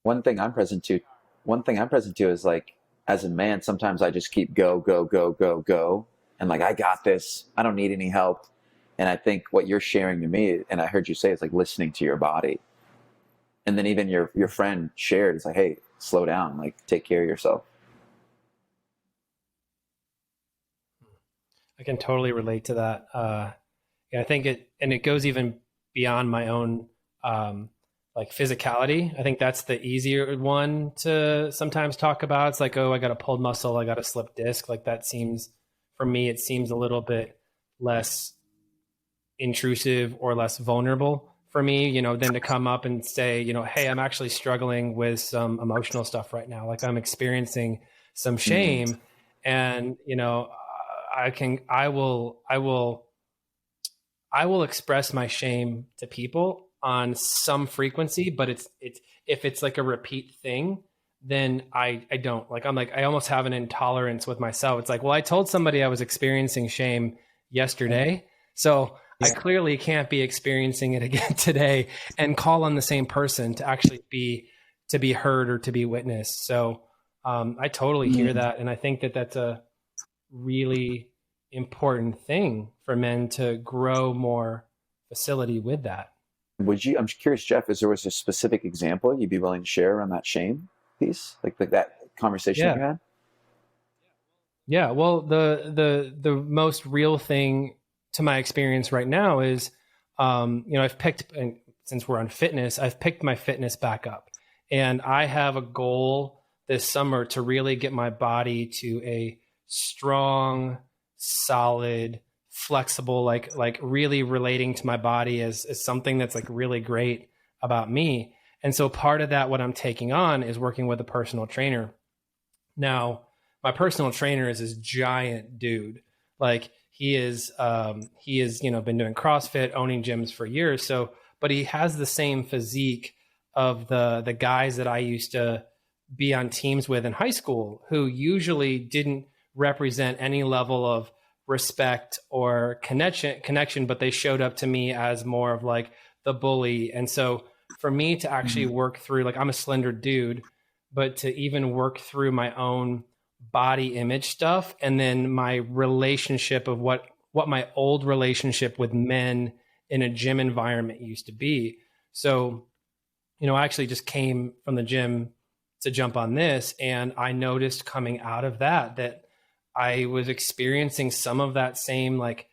one thing I'm present to, one thing I'm present to is like, as a man, sometimes I just keep go, go, go, go, go. And like, I got this. I don't need any help. And I think what you're sharing to me, and I heard you say, it's like listening to your body. And then even your friend shared, it's like, hey, slow down, like take care of yourself. I can totally relate to that. Yeah, I think it goes even beyond my own, like physicality. I think that's the easier one to sometimes talk about. It's like, oh, I got a pulled muscle, I got a slipped disc. Like that seems, for me, it seems a little bit less intrusive or less vulnerable for me, than to come up and say, hey, I'm actually struggling with some emotional stuff right now. Like I'm experiencing some shame, and I will express my shame to people on some frequency, but it's if it's like a repeat thing, then I don't. Like I'm like, I almost have an intolerance with myself. It's like, well, I told somebody I was experiencing shame yesterday, so I clearly can't be experiencing it again today and call on the same person to actually be heard or to be witnessed. So I totally hear that, and I think that that's a really important thing for men to grow more facility with that. I'm curious, Jeff, is there was a specific example you'd be willing to share around that shame piece, like that conversation that you had? Yeah. Well, the most real thing to my experience right now is, I've picked, and since we're on fitness, I've picked my fitness back up, and I have a goal this summer to really get my body to a strong, solid, flexible, like really relating to my body as something that's like really great about me. And so part of that, what I'm taking on is working with a personal trainer. Now, my personal trainer is this giant dude. Like he is, been doing CrossFit, owning gyms for years. So, but he has the same physique of the guys that I used to be on teams with in high school, who usually didn't represent any level of respect or connection, but they showed up to me as more of like the bully. And so for me to actually work through, like I'm a slender dude, but to even work through my own body image stuff, and then my relationship of what my old relationship with men in a gym environment used to be. So, I actually just came from the gym to jump on this, and I noticed coming out of that I was experiencing some of that same, like,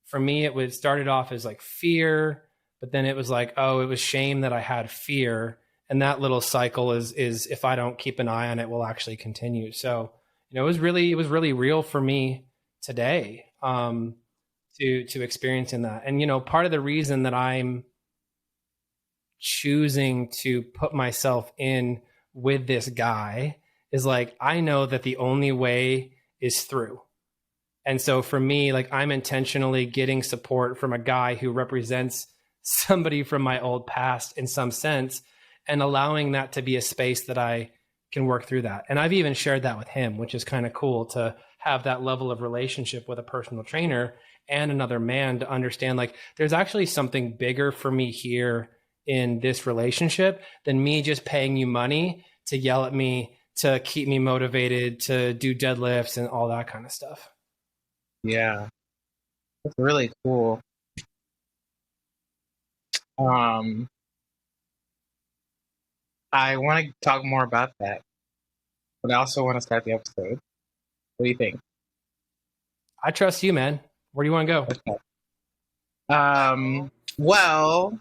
for me, it started off as like fear, but then it was like, oh, it was shame that I had fear. And that little cycle is if I don't keep an eye on it, will actually continue. So, it was really real for me today, to experiencing that. And, part of the reason that I'm choosing to put myself in with this guy is like, I know that the only way is through. And so for me, like I'm intentionally getting support from a guy who represents somebody from my old past in some sense, and allowing that to be a space that I can work through that. And I've even shared that with him, which is kind of cool to have that level of relationship with a personal trainer and another man to understand, like, there's actually something bigger for me here in this relationship than me just paying you money to yell at me, to keep me motivated, to do deadlifts and all that kind of stuff. Yeah, that's really cool. I want to talk more about that, but I also want to start the episode. What do you think? I trust you, man. Where do you want to go? Okay. Well,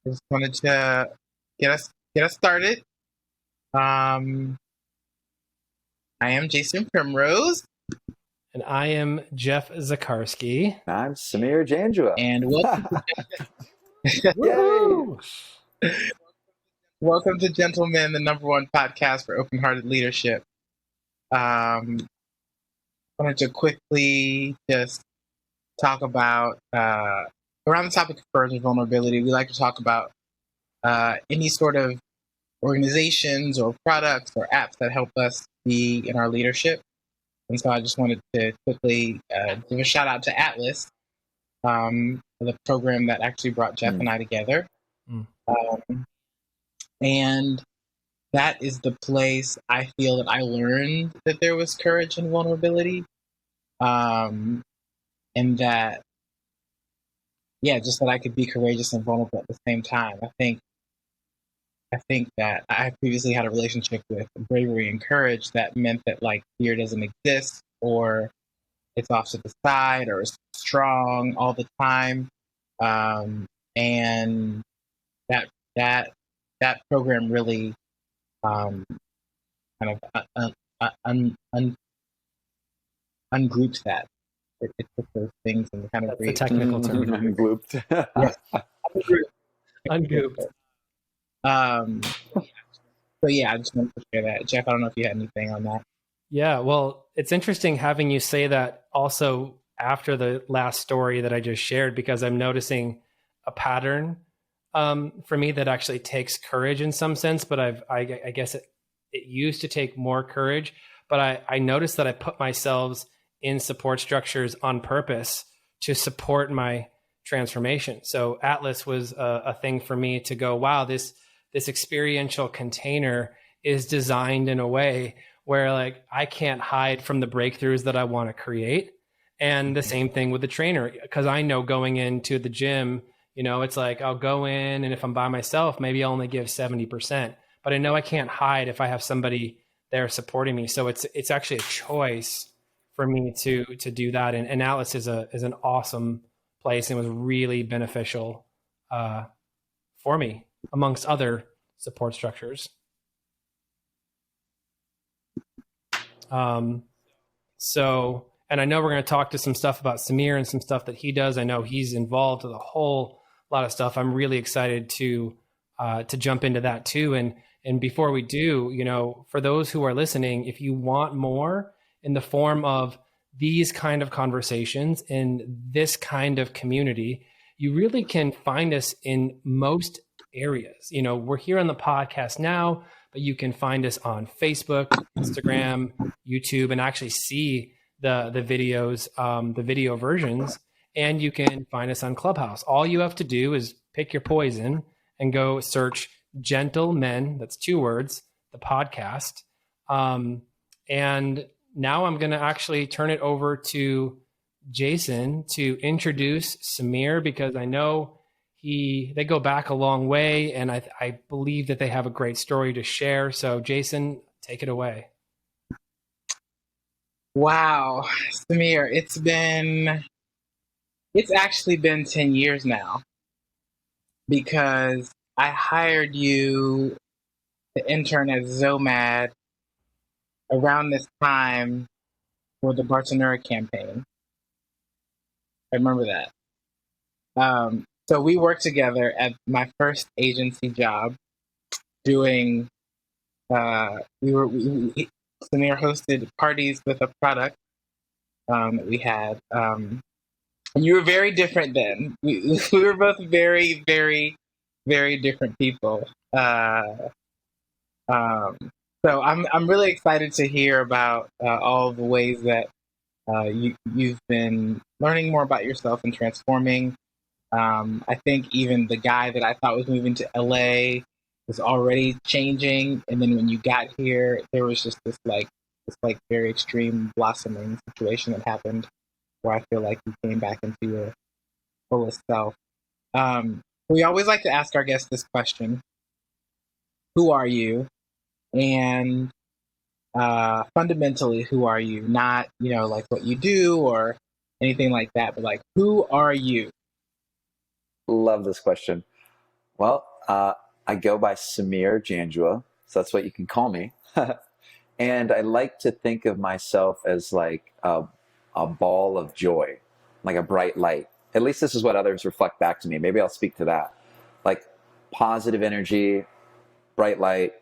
I just wanted to get us started. I am Jason Primrose. And I am Jeff Zakarski. I'm Samir Janjua. And welcome to Gentle Men, the #1 podcast for open-hearted leadership. I wanted to quickly just talk about, around the topic of courage and vulnerability, we like to talk about any sort of organizations or products or apps that help us be in our leadership. And so I just wanted to quickly give a shout out to Atlas, the program that actually brought Jeff and I together. And that is the place I feel that I learned that there was courage and vulnerability. And that, yeah, just that I could be courageous and vulnerable at the same time. I think that I previously had a relationship with bravery and courage that meant that like fear doesn't exist, or it's off to the side, or it's strong all the time. And that that that program really kind of ungroups that. It took those things and kind of That's the technical term. Glooped. Yes. Ungooped. So yeah, I just wanted to share that. Jeff, I don't know if you had anything on that. Yeah, well, it's interesting having you say that also after the last story that I just shared, because I'm noticing a pattern for me that actually takes courage in some sense, but I guess it used to take more courage, but I noticed that I put myself in support structures on purpose to support my transformation. So Atlas was a thing for me to go, wow, this experiential container is designed in a way where like I can't hide from the breakthroughs that I want to create. And the same thing with the trainer, because I know going into the gym, it's like I'll go in, and if I'm by myself, maybe I'll only give 70%, but I know I can't hide if I have somebody there supporting me. So it's actually a choice for me to do that. And Atlas is an awesome place and was really beneficial for me amongst other support structures. So, and I know we're going to talk to some stuff about Samir and some stuff that he does. I know he's involved with a whole lot of stuff. I'm really excited to jump into that too. And before we do, for those who are listening, if you want more in the form of these kind of conversations in this kind of community, you really can find us in most areas. We're here on the podcast now, but you can find us on Facebook, Instagram, YouTube, and actually see the videos, the video versions. And you can find us on Clubhouse. All you have to do is pick your poison and go search Gentle Men, that's 2 words, the podcast. And now I'm going to actually turn it over to Jason to introduce Samir, because I know they go back a long way, and I believe that they have a great story to share. So Jason, take it away. Wow, Samir, it's actually been 10 years now, because I hired you to intern at Zomad around this time for the Bartenura campaign. I remember that. So we worked together at my first agency job doing, Samir hosted parties with a product that we had. And you were very different then. We were both very, very, very different people. So I'm really excited to hear about all the ways that you've been learning more about yourself and transforming. I think even the guy that I thought was moving to LA was already changing, and then when you got here, there was just this very extreme blossoming situation that happened, where I feel like you came back into your fullest self. We always like to ask our guests this question: who are you? And fundamentally, who are you? Not, like what you do or anything like that, but like, who are you? Love this question. Well, I go by Samir Janjua, so that's what you can call me. And I like to think of myself as like a ball of joy, like a bright light. At least this is what others reflect back to me. Maybe I'll speak to that. Like positive energy, bright light,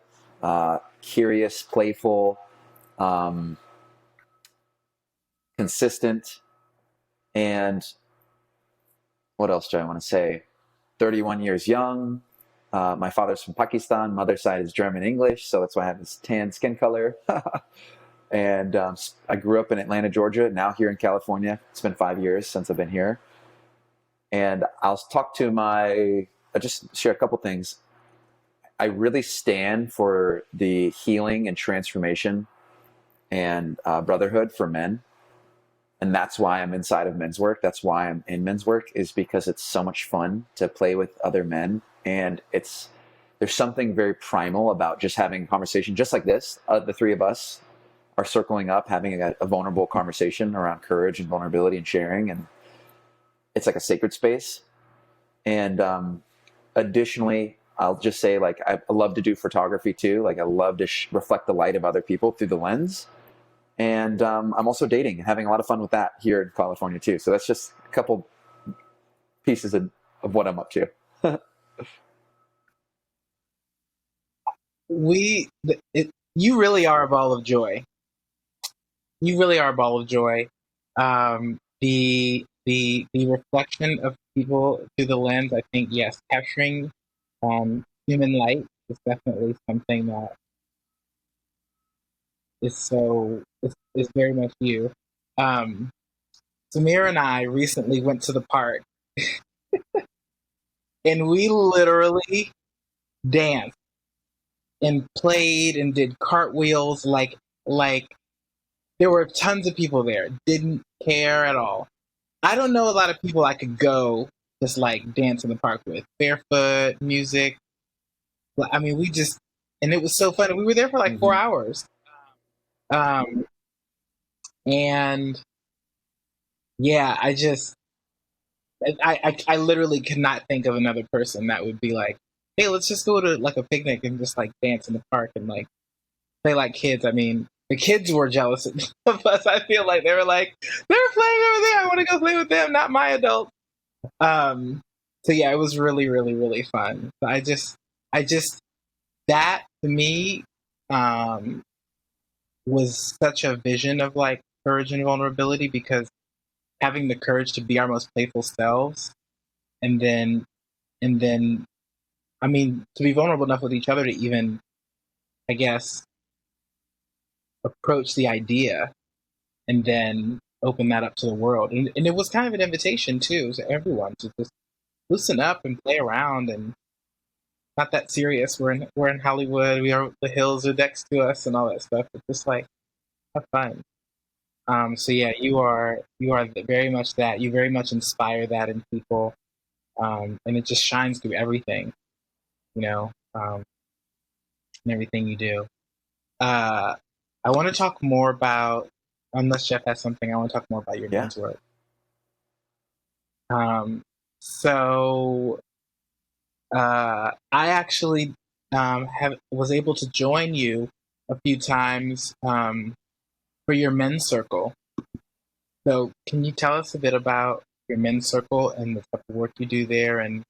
curious, playful, consistent, and what else do I want to say? 31 years young. My father's from Pakistan. Mother's side is German English, so that's why I have this tan skin color. And I grew up in Atlanta, Georgia, now here in California. It's been 5 years since I've been here. And I'll just share a couple things. I really stand for the healing and transformation and brotherhood for men. And that's why I'm inside of men's work. That's why I'm in men's work, is because it's so much fun to play with other men. And there's something very primal about just having a conversation just like this. The three of us are circling up, having a vulnerable conversation around courage and vulnerability and sharing. And it's like a sacred space. And additionally, I'll just say, like, I love to do photography too. Like, I love to reflect the light of other people through the lens. And I'm also dating and having a lot of fun with that here in California too. So that's just a couple pieces of what I'm up to. You really are a ball of joy. You really are a ball of joy. The reflection of people through the lens, I think, yes, capturing human light is definitely something that is very much you. Samir and I recently went to the park and we literally danced and played and did cartwheels like there were tons of people there. Didn't care at all. I don't know a lot of people I could go just like dance in the park with. Barefoot, music. I mean, and it was so fun. We were there for like 4 hours. And yeah, I literally could not think of another person that would be like, hey, let's just go to like a picnic and just like dance in the park and like play like kids. I mean, the kids were jealous of us. I feel like they were like, they're playing over there. I want to go play with them, not my adult. So yeah, it was really, really, really fun. So I just that to me was such a vision of like courage and vulnerability, because having the courage to be our most playful selves, and then I mean, to be vulnerable enough with each other to even, I guess, approach the idea and then open that up to the world. And it was kind of an invitation too to everyone to just loosen up and play around, and not that serious. We're in Hollywood. The hills are next to us and all that stuff. But just like have fun. So yeah, you are very much that. You very much inspire that in people, and it just shines through everything, and everything you do. I want to talk more about, unless Jeff has something, I want to talk more about your dance work. So I actually was able to join you a few times for your men's circle. So can you tell us a bit about your men's circle and the type of work you do there and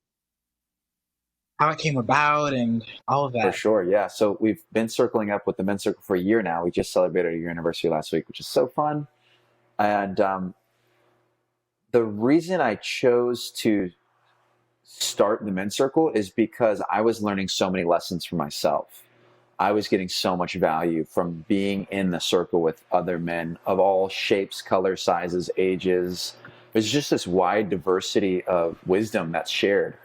how it came about and all of that? For sure, yeah. So we've been circling up with the men's circle for a year now. We just celebrated a year anniversary last week, which is so fun. And the reason I chose to start the men's circle is because I was learning so many lessons for myself. I was getting so much value from being in the circle with other men of all shapes, colors, sizes, ages. There's just this wide diversity of wisdom that's shared.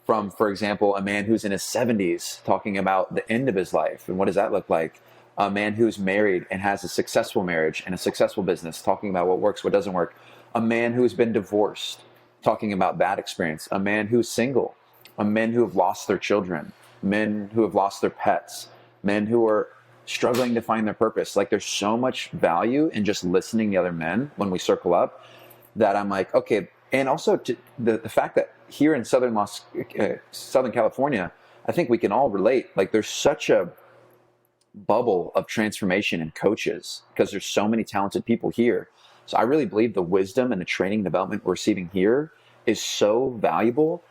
From, for example, a man who's in his 70s talking about the end of his life and what does that look like. A man who's married and has a successful marriage and a successful business, talking about what works, what doesn't work. A man who's been divorced, talking about that experience. A man who's single. A men who have lost their children. Men who have lost their pets. Men who are struggling to find their purpose. Like, there's so much value in just listening to other men when we circle up that I'm like, okay. And also the fact that here in Southern California, I think we can all relate. Like, there's such a bubble of transformation in coaches because there's so many talented people here. So I really believe the wisdom and the training development we're receiving here is so valuable.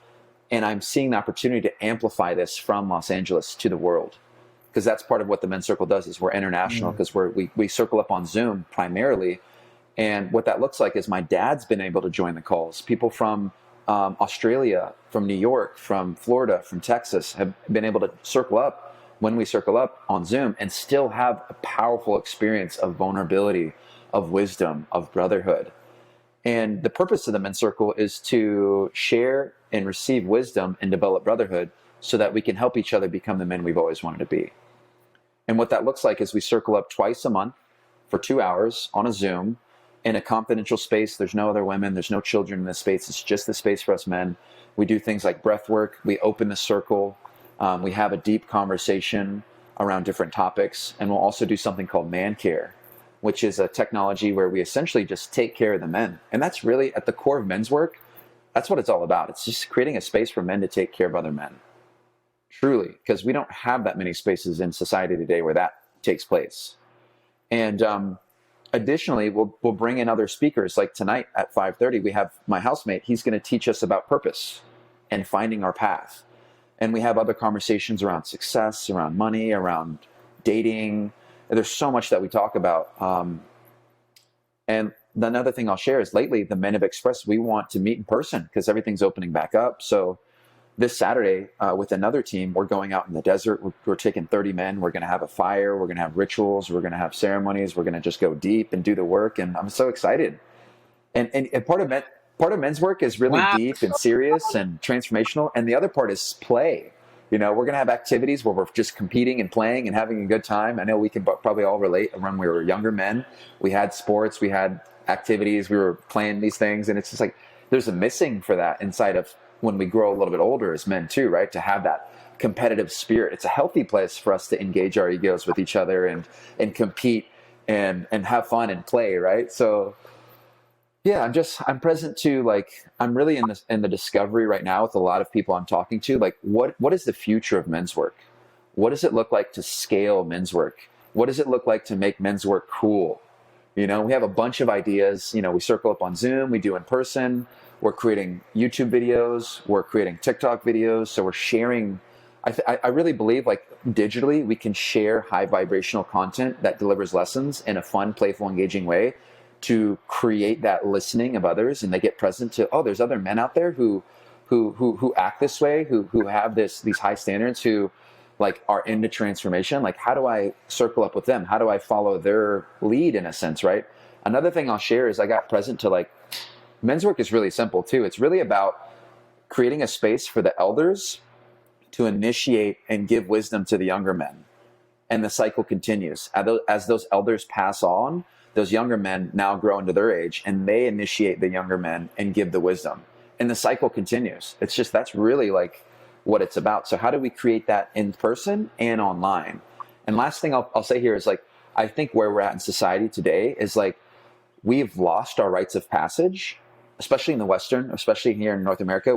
And I'm seeing the opportunity to amplify this from Los Angeles to the world, because that's part of what the Men's Circle does. Is we're international because we circle up on Zoom primarily. And what that looks like is my dad's been able to join the calls. People from Australia, from New York, from Florida, from Texas have been able to circle up when we circle up on Zoom and still have a powerful experience of vulnerability, of wisdom, of brotherhood. And the purpose of the Men's Circle is to share and receive wisdom and develop brotherhood so that we can help each other become the men we've always wanted to be. And what that looks like is we circle up twice a month for 2 hours on a Zoom in a confidential space. There's no other women, there's no children in this space. It's just the space for us men. We do things like breath work. We open the circle. We have a deep conversation around different topics. And we'll also do something called man care, which is a technology where we essentially just take care of the men. And that's really at the core of men's work. That's what it's all about. It's just creating a space for men to take care of other men. Truly, because we don't have that many spaces in society today where that takes place. And additionally, we'll bring in other speakers. Like tonight at 5:30, we have my housemate. He's going to teach us about purpose and finding our path. And we have other conversations around success, around money, around dating. There's so much that we talk about. And another thing I'll share is lately the men have expressed we want to meet in person because everything's opening back up. So this Saturday with another team, we're going out in the desert. We're taking 30 men. We're going to have a fire. We're going to have rituals. We're going to have ceremonies. We're going to just go deep and do the work. And I'm so excited. And part of men's work is really deep and serious and transformational. And the other part is play. You know, we're going to have activities where we're just competing and playing and having a good time. I know we can probably all relate. When we were younger men, we had sports, we had activities, we were playing these things. And it's just like, there's a missing for that inside of when we grow a little bit older as men too, right? To have that competitive spirit. It's a healthy place for us to engage our egos with each other and compete and have fun and play, right? So yeah, I'm present to, like, I'm really in the discovery right now with a lot of people I'm talking to, like what is the future of men's work? What does it look like to scale men's work? What does it look like to make men's work cool? You know, we have a bunch of ideas. You know, we circle up on Zoom, we do in person. We're creating YouTube videos. We're creating TikTok videos. So we're sharing. I really believe, like, digitally, we can share high vibrational content that delivers lessons in a fun, playful, engaging way to create that listening of others, and they get present to, oh, there's other men out there who act this way, who have these high standards, who like are into transformation. Like, how do I circle up with them? How do I follow their lead in a sense, right? Another thing I'll share is I got present to, like, men's work is really simple too. It's really about creating a space for the elders to initiate and give wisdom to the younger men. And the cycle continues. As those elders pass on, those younger men now grow into their age and they initiate the younger men and give the wisdom. And the cycle continues. It's just, that's really like what it's about. So how do we create that in person and online? And last thing I'll say here is, like, I think where we're at in society today is, like, we've lost our rites of passage, especially in the Western, especially here in North America.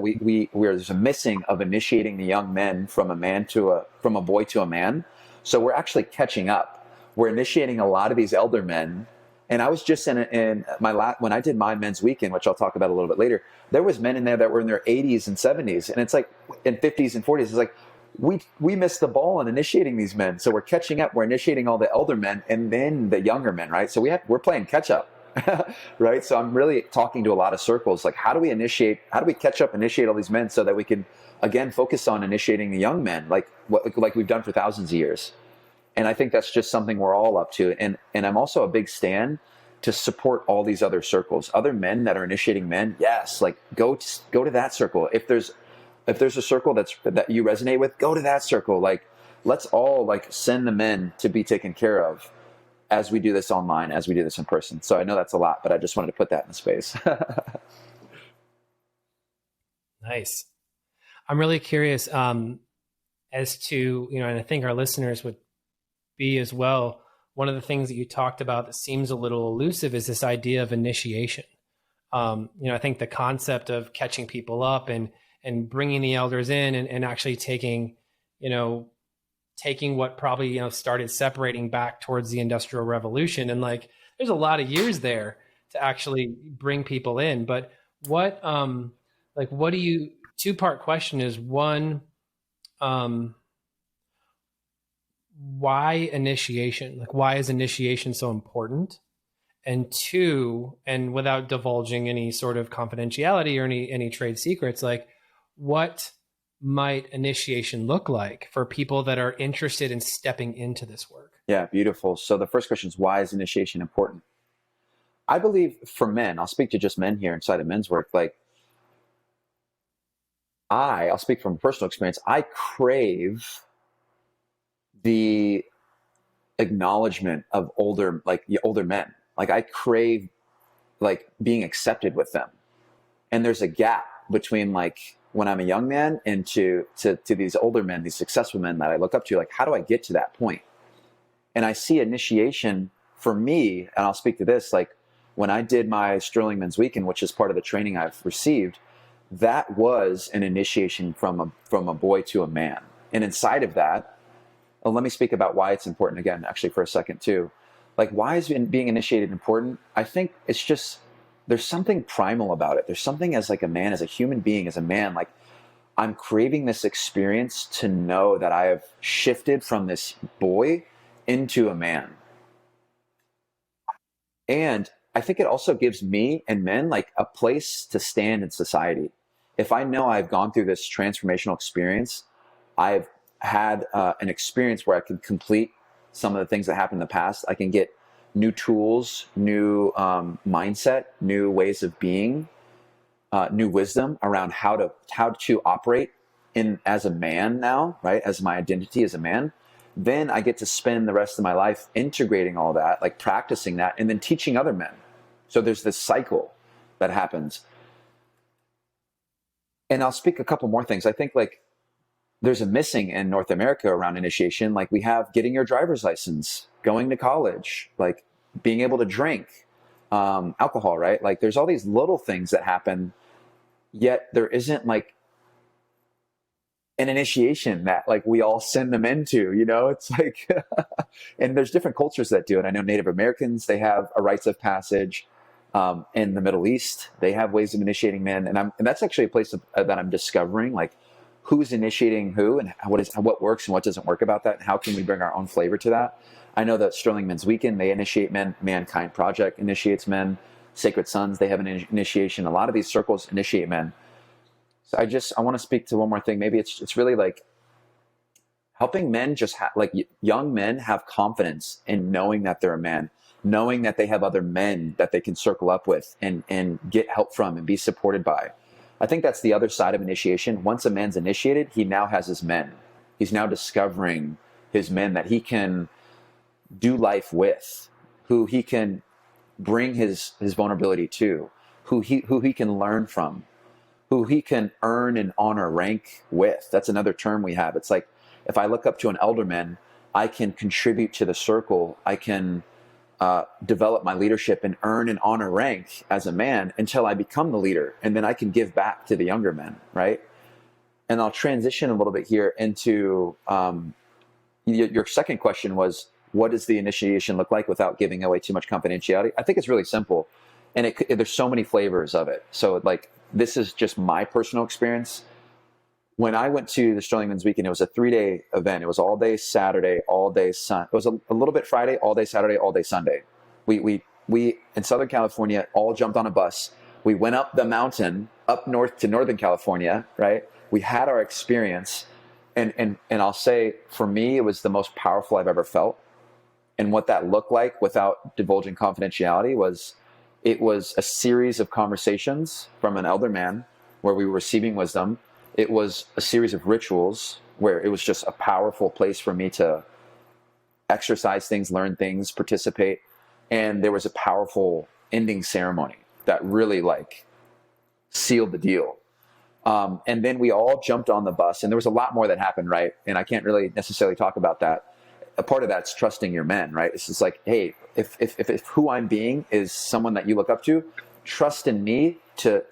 There's a missing of initiating the young men from a boy to a man. So we're actually catching up. We're initiating a lot of these elder men. And I was just when I did my men's weekend, which I'll talk about a little bit later, there was men in there that were in their 80s and 70s. And it's like, in 50s and 40s, it's like, we missed the ball in initiating these men. So we're catching up. We're initiating all the elder men and then the younger men, right? So we're playing catch up. Right. So I'm really talking to a lot of circles. Like, how do we catch up, initiate all these men so that we can, again, focus on initiating the young men, like we've done for thousands of years. And I think that's just something we're all up to. And I'm also a big stan to support all these other circles, other men that are initiating men. Yes. Like, go to that circle. If there's a circle that you resonate with, go to that circle. Like, let's all, like, send the men to be taken care of as we do this online, as we do this in person. So I know that's a lot, but I just wanted to put that in the space. Nice. I'm really curious as to, and I think our listeners would be as well. One of the things that you talked about that seems a little elusive is this idea of initiation. I think the concept of catching people up and bringing the elders in and actually taking what probably, started separating back towards the Industrial Revolution. And, like, there's a lot of years there to actually bring people in. But what do you, two-part question is, one, why initiation? Like, why is initiation so important? And two, and without divulging any sort of confidentiality or any trade secrets, like, what might initiation look like for people that are interested in stepping into this work? Yeah, beautiful. So the first question is, why is initiation important? I believe for men, I'll speak to just men here inside of men's work, like, I'll speak from personal experience, I crave the acknowledgement of older men. Like I crave like being accepted with them. And there's a gap between like when I'm a young man and to these older men, these successful men that I look up to. Like, how do I get to that point? And I see initiation for me, and I'll speak to this, like when I did my Sterling Men's Weekend, which is part of the training I've received, that was an initiation from a boy to a man. And inside of that, let me speak about why it's important again, actually, for a second too. Like, why is being initiated important? I think it's just, there's something primal about it. There's something as like a man, as a human being, as a man, like I'm craving this experience to know that I have shifted from this boy into a man. And I think it also gives me and men like a place to stand in society. If I know I've gone through this transformational experience, I've had an experience where I can complete some of the things that happened in the past. I can get new tools, new mindset, new ways of being, new wisdom around how to operate in as a man now, right? As my identity as a man. Then I get to spend the rest of my life integrating all that, like practicing that, and then teaching other men. So there's this cycle that happens. And I'll speak a couple more things. I think like there's a missing in North America around initiation. Like we have getting your driver's license, going to college, like being able to drink, alcohol, right? Like there's all these little things that happen, yet there isn't like an initiation that like we all send them into, you know, it's like, and there's different cultures that do it. I know Native Americans, they have a rites of passage. In the Middle East, they have ways of initiating men. And that's actually a place that I'm discovering, like who's initiating who and what works and what doesn't work about that. And how can we bring our own flavor to that? I know that Sterling Men's Weekend, they initiate men. Mankind Project initiates men. Sacred Sons, they have an initiation. A lot of these circles initiate men. So I want to speak to one more thing. Maybe it's really like helping men like young men have confidence in knowing that they're a man, knowing that they have other men that they can circle up with and get help from and be supported by. I think that's the other side of initiation. Once a man's initiated, he now has his men. He's now discovering his men that he can do life with, who he can bring his vulnerability to, who he can learn from, who he can earn and honor rank with. That's another term we have. It's like, if I look up to an elder man, I can contribute to the circle. I can develop my leadership and earn and honor rank as a man until I become the leader. And then I can give back to the younger men, right? And I'll transition a little bit here into your second question was, what does the initiation look like without giving away too much confidentiality? I think it's really simple. And there's so many flavors of it. So like, this is just my personal experience. When I went to the Sterling Men's Weekend, it was a 3-day event. It was all day Saturday, all day Sunday. It was a little bit Friday, all day Saturday, all day Sunday. We in Southern California all jumped on a bus. We went up the mountain, up north to Northern California, right? We had our experience. And I'll say, for me, it was the most powerful I've ever felt. And what that looked like without divulging confidentiality was, it was a series of conversations from an elder man where we were receiving wisdom. It was a series of rituals where it was just a powerful place for me to exercise things, learn things, participate. And there was a powerful ending ceremony that really like sealed the deal. And then we all jumped on the bus, and there was a lot more that happened, right? And I can't really necessarily talk about that. A part of that's trusting your men, right? It's just like, hey, if who I'm being is someone that you look up to, trust in me to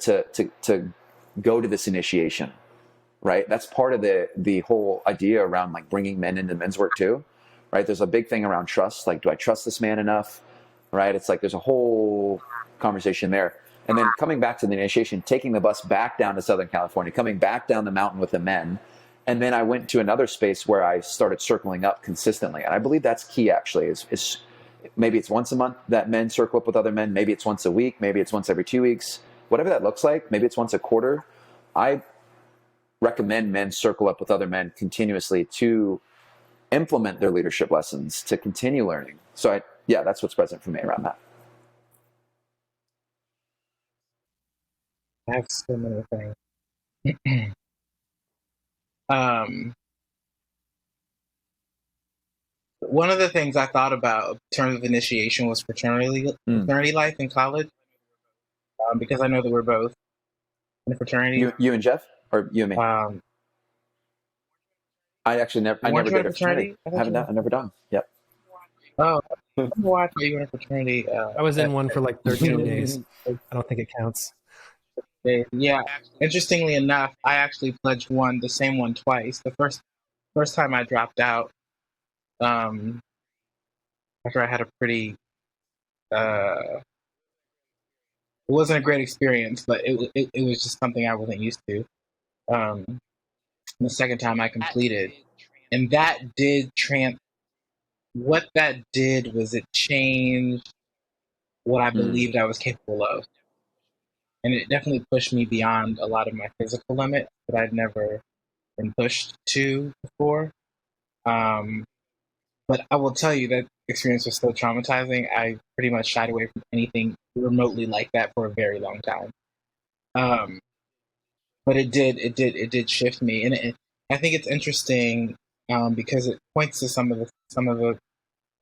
go to this initiation, right? That's part of the whole idea around like bringing men into men's work too, right? There's a big thing around trust. Like, do I trust this man enough, right? It's like there's a whole conversation there. And then coming back to the initiation, taking the bus back down to Southern California, coming back down the mountain with the men. And then I went to another space where I started circling up consistently. And I believe that's key, actually, is maybe it's once a month that men circle up with other men. Maybe it's once a week. Maybe it's once every 2 weeks. Whatever that looks like, maybe it's once a quarter. I recommend men circle up with other men continuously to implement their leadership lessons, to continue learning. So that's what's present for me around that. I have so many things. One of the things I thought about in terms of initiation was fraternity life in college, because I know that we're both in a fraternity. You and Jeff, or you and me? Um, I weren't never you in a did a fraternity. fraternity? I thought you were. I've never done. Yep. Oh, why you were in a fraternity? I was in one for like 13 days. I don't think it counts. Yeah. Interestingly enough, I actually pledged the same one twice. The first time I dropped out, um, after I had a pretty, it wasn't a great experience, but it was just something I wasn't used to. The second time I completed, and what that did was it changed what I believed I was capable of. And it definitely pushed me beyond a lot of my physical limits that I'd never been pushed to before. But I will tell you that experience was so traumatizing. I pretty much shied away from anything remotely like that for a very long time. But it did shift me, and I think it's interesting, because it points to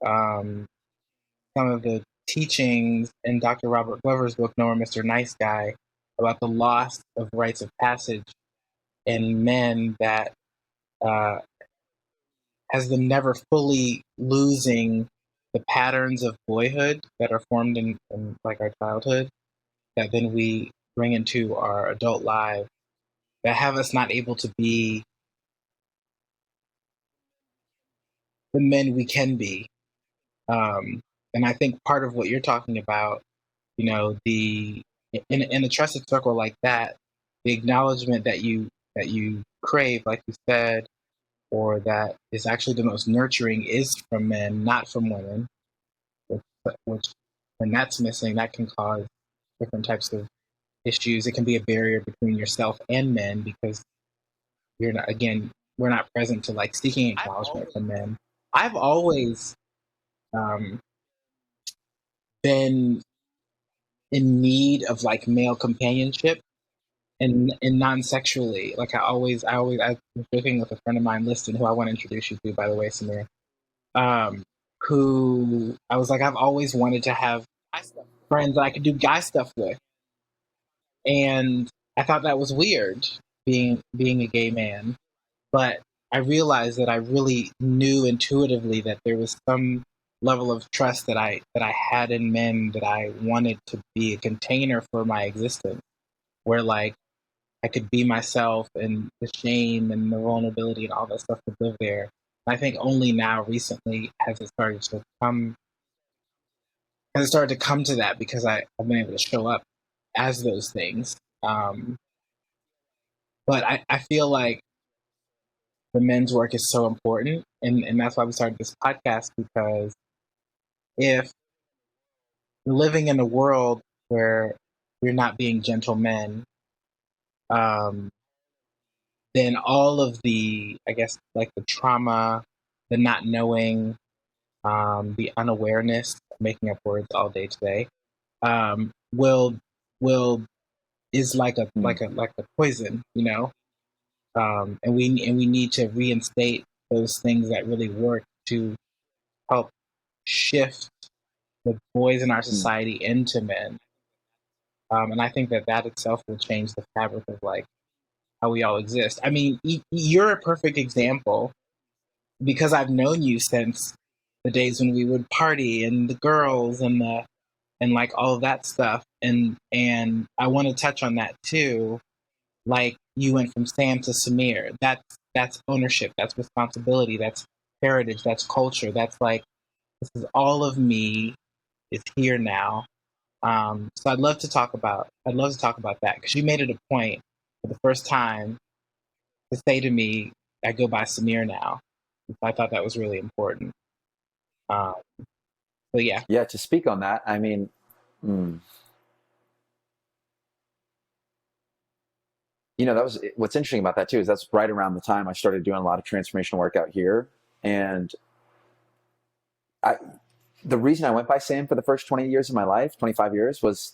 um, some of the teachings in Dr. Robert Glover's book, No More Mr. Nice Guy, about the loss of rites of passage in men that, uh, has them never fully losing the patterns of boyhood that are formed in like our childhood, that then we bring into our adult lives, that have us not able to be the men we can be. And I think part of what you're talking about, the in a trusted circle like that, the acknowledgement that you crave, like you said, or that is actually the most nurturing, is from men, not from women. Which when that's missing, that can cause different types of issues. It can be a barrier between yourself and men, because you're not, again, we're not present to like seeking acknowledgement from men. I've always, um, been in need of like male companionship, and non-sexually. Like I was joking with a friend of mine, Liston, who I want to introduce you to, by the way, Samir. Um, who I was like, I've always wanted to have friends that I could do guy stuff with, and I thought that was weird, being a gay man. But I realized that I really knew intuitively that there was some level of trust that I had in men, that I wanted to be a container for my existence, where like I could be myself, and the shame and the vulnerability and all that stuff could live there. I think only now recently has it started to come to that, because I've been able to show up as those things. But I feel like the men's work is so important, and that's why we started this podcast, because if we're living in a world where we're not being gentle men, um, then all of the, I guess, like the trauma, the not knowing, the unawareness, making up words all day today, will is like a poison, and we need to reinstate those things that really work to help shift the boys in our society into men. And I think that itself will change the fabric of like how we all exist. I mean, you're a perfect example, because I've known you since the days when we would party, and the girls, and like all of that stuff. And I want to touch on that too. Like, you went from Sam to Samir. That's ownership. That's responsibility. That's heritage. That's culture. That's like, this is all of me. It's here now. So I'd love to talk about that, because you made it a point for the first time to say to me, I go by Samir now. I thought that was really important. Um, so yeah. Yeah, to speak on that, I mean, that was what's interesting about that too, is that's right around the time I started doing a lot of transformational work out here. And I, the reason I went by Sam for the first 20 years of my life, 25 years, was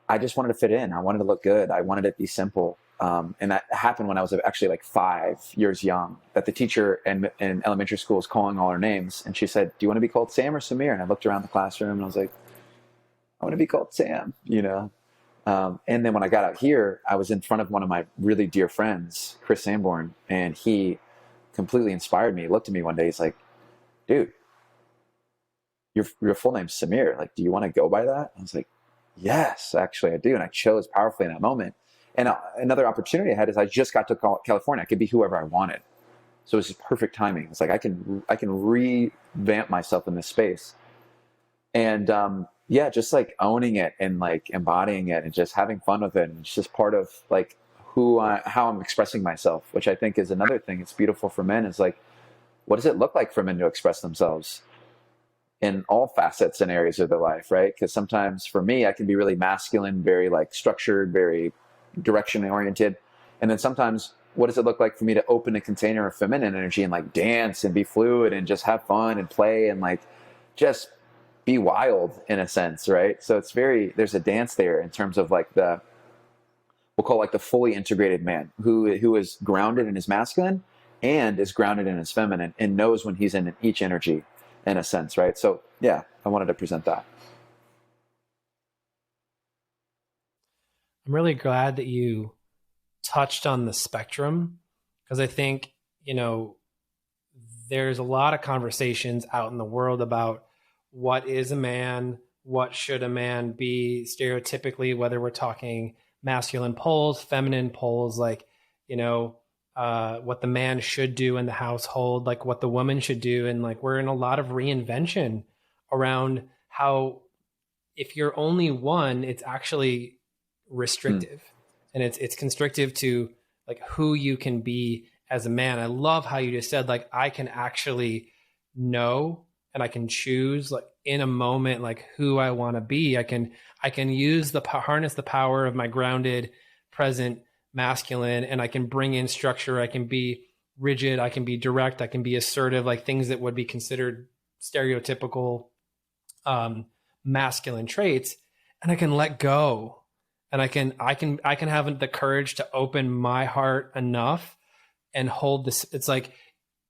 I just wanted to fit in. I wanted to look good. I wanted it to be simple. and that happened when I was actually like 5 years young, that the teacher in elementary school was calling all our names. And she said, do you want to be called Sam or Samir? And I looked around the classroom and I was like, I want to be called Sam, you know? And then when I got out here, I was in front of one of my really dear friends, Chris Sanborn, and he completely inspired me. He looked at me one day. He's like, dude, your full name's Samir. Like, do you want to go by that? I was like, yes, actually I do. And I chose powerfully in that moment. And another opportunity I had is I just got to California. I could be whoever I wanted. So it was just perfect timing. It's like I can revamp myself in this space. And yeah, just like owning it and like embodying it and just having fun with it. And it's just part of like how I'm expressing myself, which I think is another thing. It's beautiful for men is like, what does it look like for men to express themselves in all facets and areas of their life, right? Because sometimes for me, I can be really masculine, very like structured, very direction oriented. And then sometimes what does it look like for me to open a container of feminine energy and like dance and be fluid and just have fun and play and like just be wild in a sense, right? So it's there's a dance there in terms of like we'll call it like the fully integrated man who is grounded in his masculine and is grounded in his feminine and knows when he's in each energy in a sense, right? So yeah, I wanted to present that. I'm really glad that you touched on the spectrum, because I think, there's a lot of conversations out in the world about what is a man, what should a man be stereotypically, whether we're talking masculine poles, feminine poles, like, what the man should do in the household, like what the woman should do. And like, we're in a lot of reinvention around how if you're only one, it's actually restrictive and it's constrictive to like who you can be as a man. I love how you just said, like, I can actually know and I can choose like in a moment, like who I want to be. I can use harness the power of my grounded, present masculine, and I can bring in structure. I can be rigid. I can be direct. I can be assertive, like things that would be considered stereotypical masculine traits. And I can let go. And I can have the courage to open my heart enough and hold this. It's like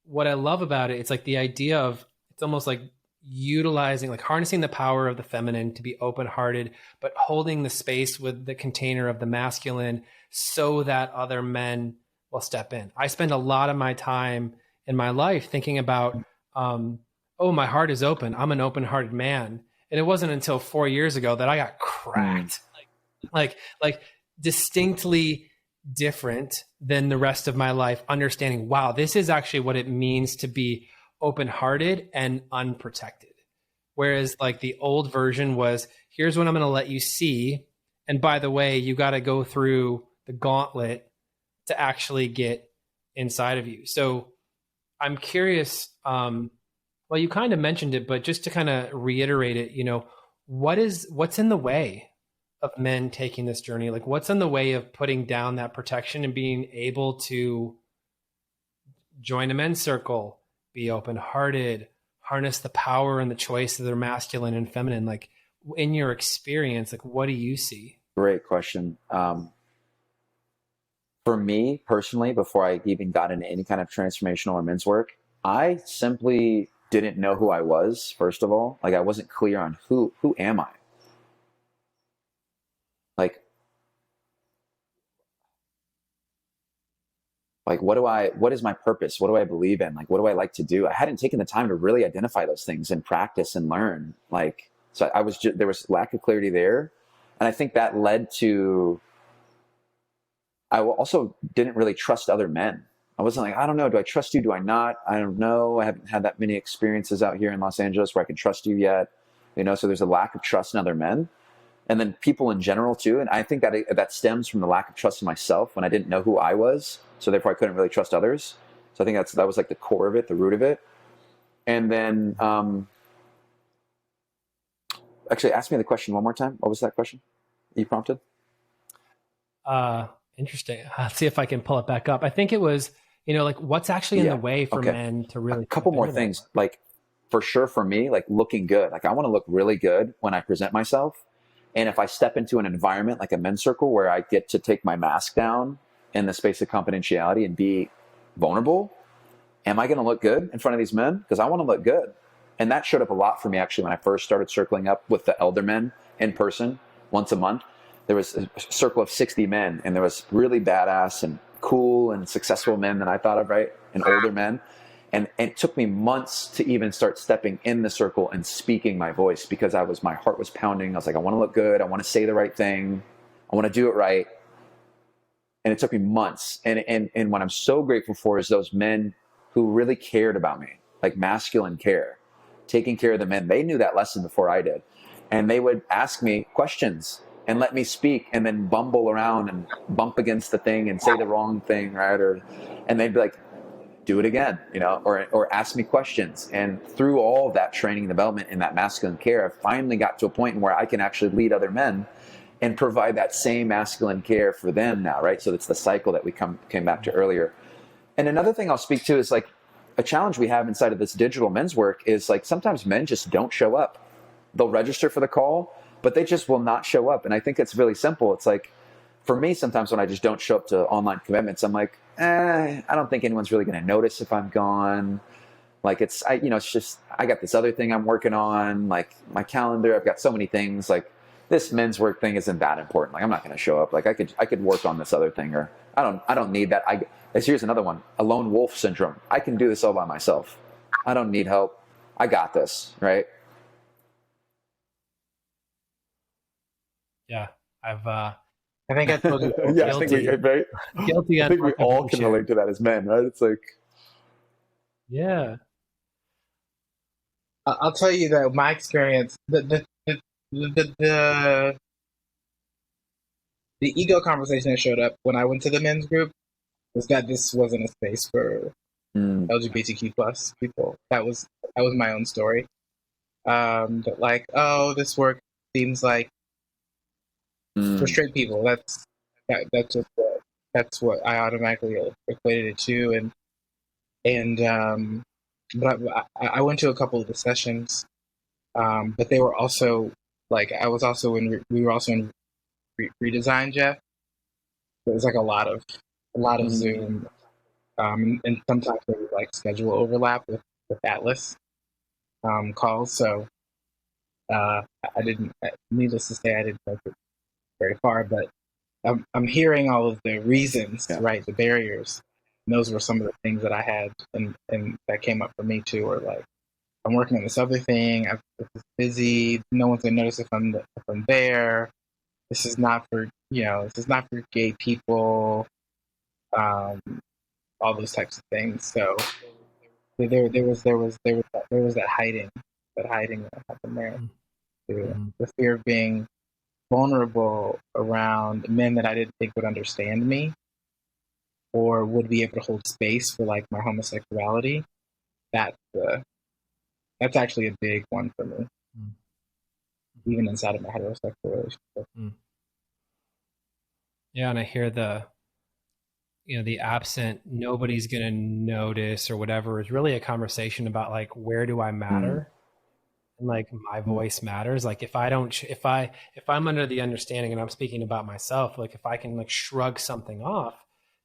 what I love about it. It's like the idea of, it's almost like utilizing, like harnessing the power of the feminine to be open-hearted, but holding the space with the container of the masculine so that other men will step in. I spend a lot of my time in my life thinking about, oh, my heart is open. I'm an open-hearted man. And it wasn't until 4 years ago that I got cracked. Like distinctly different than the rest of my life, understanding, wow, this is actually what it means to be open-hearted and unprotected. Whereas like the old version was, here's what I'm going to let you see. And by the way, you got to go through the gauntlet to actually get inside of you. So I'm curious, well, you kind of mentioned it, but just to kind of reiterate it, what's in the way of men taking this journey? Like what's in the way of putting down that protection and being able to join a men's circle, be open-hearted, harness the power and the choice of their masculine and feminine? Like in your experience, like what do you see? Great question. For me personally, before I even got into any kind of transformational or men's work, I simply didn't know who I was, first of all. Like I wasn't clear on who am I? Like, what is my purpose? What do I believe in? Like, what do I like to do? I hadn't taken the time to really identify those things and practice and learn. Like, so there was lack of clarity there. And I think that led to, I also didn't really trust other men. I wasn't like, I don't know, do I trust you? Do I not? I don't know. I haven't had that many experiences out here in Los Angeles where I can trust you yet. So there's a lack of trust in other men. And then people in general too. And I think that stems from the lack of trust in myself when I didn't know who I was. So therefore I couldn't really trust others. So I think that was like the core of it, the root of it. And then, actually ask me the question one more time. What was that question you prompted? Interesting. I'll see if I can pull it back up. I think it was, like what's actually in the way for men to really. A couple more things. Like for sure for me, like looking good. Like I want to look really good when I present myself. And if I step into an environment like a men's circle where I get to take my mask down in the space of confidentiality and be vulnerable? Am I going to look good in front of these men? Because I want to look good. And that showed up a lot for me, actually, when I first started circling up with the elder men in person once a month. There was a circle of 60 men, and there was really badass and cool and successful men that I thought of, right? And older men. And it took me months to even start stepping in the circle and speaking my voice, because my heart was pounding. I was like, I want to look good. I want to say the right thing. I want to do it right. And it took me months. And what I'm so grateful for is those men who really cared about me, like masculine care, taking care of the men. They knew that lesson before I did. And they would ask me questions and let me speak, and then bumble around and bump against the thing and say the wrong thing, right? And they'd be like, do it again, or ask me questions. And through all of that training and development in that masculine care, I finally got to a point where I can actually lead other men and provide that same masculine care for them now, right? So it's the cycle that we came back to earlier. And another thing I'll speak to is like a challenge we have inside of this digital men's work is like sometimes men just don't show up. They'll register for the call, but they just will not show up. And I think it's really simple. It's like, for me, sometimes when I just don't show up to online commitments, I'm like, I don't think anyone's really going to notice if I'm gone. Like it's just, I got this other thing I'm working on, like my calendar. I've got so many things. Like this men's work thing isn't that important. Like I'm not going to show up. Like I could work on this other thing, or I don't need that. Here's another one, a lone wolf syndrome. I can do this all by myself. I don't need help. I got this, right? Yeah, I think I told you. Yeah, I think guilty. I think we all can relate to that as men, right? It's like, yeah. I'll tell you that my experience, the ego conversation that showed up when I went to the men's group was that this wasn't a space for LGBTQ plus people. That was my own story. That like, oh, this work seems like for straight people. That's what I automatically equated it to, but I went to a couple of the sessions, but they were also like we were also in redesign, Jeff. It was like a lot of Zoom, and sometimes there was like schedule overlap with Atlas calls. So I didn't. Needless to say, I didn't make it very far, but I'm hearing all of the reasons, right? The barriers. And those were some of the things that I had, and that came up for me too. Or like, I'm working on this other thing. I'm busy. No one's gonna notice if I'm there. This is not for gay people. All those types of things. So there was that hiding that happened there. The fear of being vulnerable around men that I didn't think would understand me or would be able to hold space for like my homosexuality. That's actually a big one for me, even inside of my heterosexual relationship. Yeah, and I hear the absent, nobody's going to notice or whatever is really a conversation about like, where do I matter? And like my voice matters. Like if I'm under the understanding, and I'm speaking about myself, like if I can like shrug something off,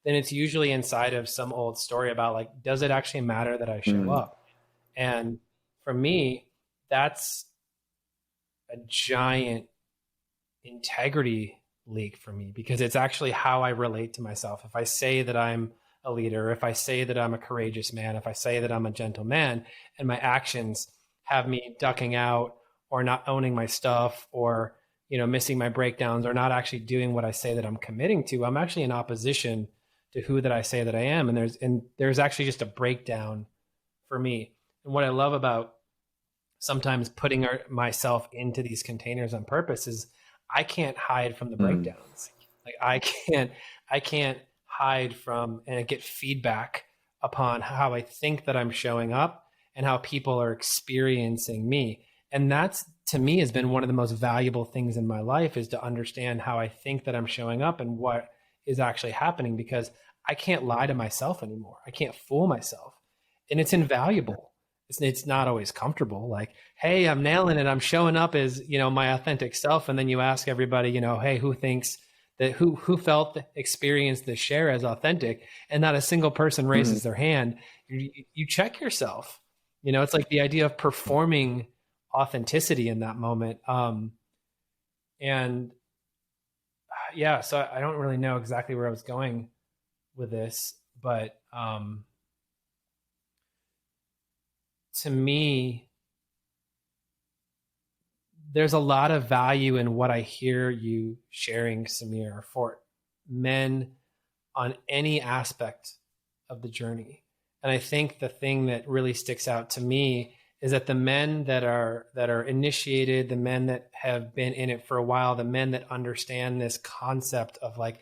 then it's usually inside of some old story about like, does it actually matter that I show up? And for me, that's a giant integrity leak for me, because it's actually how I relate to myself. If I say that I'm a leader, if I say that I'm a courageous man, if I say that I'm a gentle man, and my actions have me ducking out or not owning my stuff or, missing my breakdowns or not actually doing what I say that I'm committing to, I'm actually in opposition to who that I say that I am. And there's actually just a breakdown for me. And what I love about sometimes putting myself into these containers on purpose is I can't hide from the breakdowns. Like I can't hide from and get feedback upon how I think that I'm showing up and how people are experiencing me. And that's, to me, has been one of the most valuable things in my life, is to understand how I think that I'm showing up and what is actually happening, because I can't lie to myself anymore. I can't fool myself. And it's invaluable. It's not always comfortable. Like, hey, I'm nailing it. I'm showing up as, my authentic self. And then you ask everybody, hey, who thinks that who felt, experienced the share as authentic, and not a single person raises their hand. You check yourself. It's like the idea of performing authenticity in that moment. And yeah, so I don't really know exactly where I was going with this, but to me, there's a lot of value in what I hear you sharing, Samir, for men on any aspect of the journey. And I think the thing that really sticks out to me is that the men that are initiated, the men that have been in it for a while, the men that understand this concept of like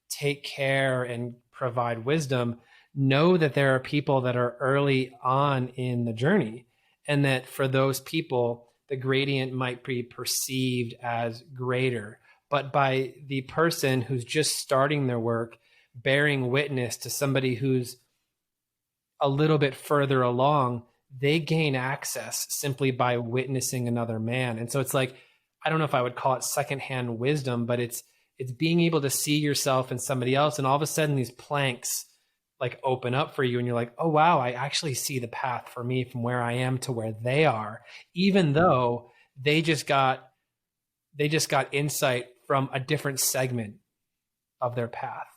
take care and provide wisdom, know that there are people that are early on in the journey, and that for those people, the gradient might be perceived as greater. But by the person who's just starting their work, bearing witness to somebody who's a little bit further along, they gain access simply by witnessing another man. And so it's like, I don't know if I would call it secondhand wisdom, but it's being able to see yourself in somebody else. And all of a sudden these planks like open up for you, and you're like, oh wow, I actually see the path for me from where I am to where they are, even though they just got insight from a different segment of their path.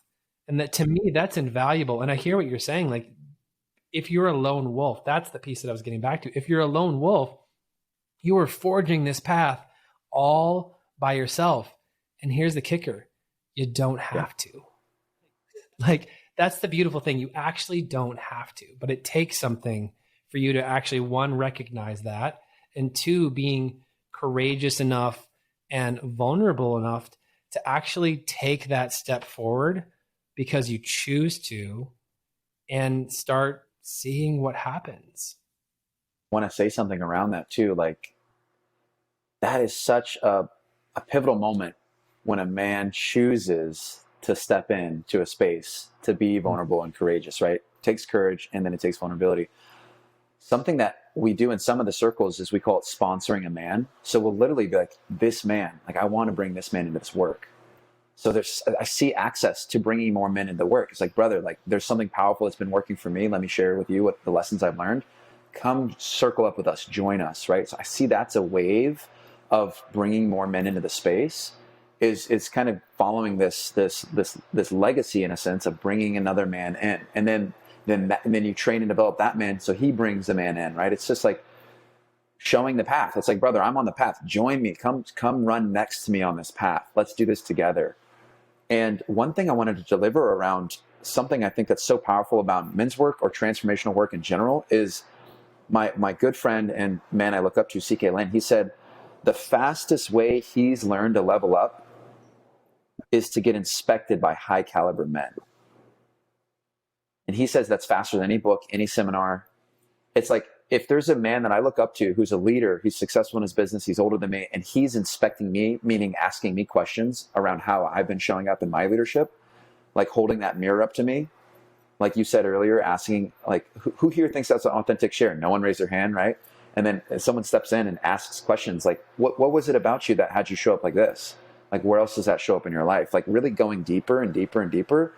And that, to me, that's invaluable. And I hear what you're saying. Like, if you're a lone wolf, that's the piece that I was getting back to. If you're a lone wolf, you are forging this path all by yourself. And here's the kicker: you don't have to. Like, that's the beautiful thing. You actually don't have to, but it takes something for you to actually, one, recognize that, and two, being courageous enough and vulnerable enough to actually take that step forward because you choose to, and start seeing what happens. I want to say something around that too. Like, that is such a pivotal moment when a man chooses to step into a space to be vulnerable and courageous, right? It takes courage, and then it takes vulnerability. Something that we do in some of the circles is we call it sponsoring a man. So we'll literally be like, this man, like, I want to bring this man into this work. So I see access to bringing more men into work. It's like, brother, like, there's something powerful that's been working for me. Let me share with you what the lessons I've learned. Come circle up with us, join us, right? So I see that's a wave of bringing more men into the space. It's kind of following this legacy, in a sense, of bringing another man in, and then you train and develop that man, so he brings the man in, right? It's just like showing the path. It's like, brother, I'm on the path. Join me. Come run next to me on this path. Let's do this together. And one thing I wanted to deliver around something I think that's so powerful about men's work or transformational work in general is my good friend and man I look up to, C.K. Lane. He said the fastest way he's learned to level up is to get inspected by high caliber men. And he says that's faster than any book, any seminar. It's like, if there's a man that I look up to who's a leader, he's successful in his business, he's older than me, and he's inspecting me, meaning asking me questions around how I've been showing up in my leadership, like holding that mirror up to me, like you said earlier, asking, like, who here thinks that's an authentic share? No one raised their hand, right? And then someone steps in and asks questions like, what was it about you that had you show up like this? Like, where else does that show up in your life? Like, really going deeper and deeper and deeper.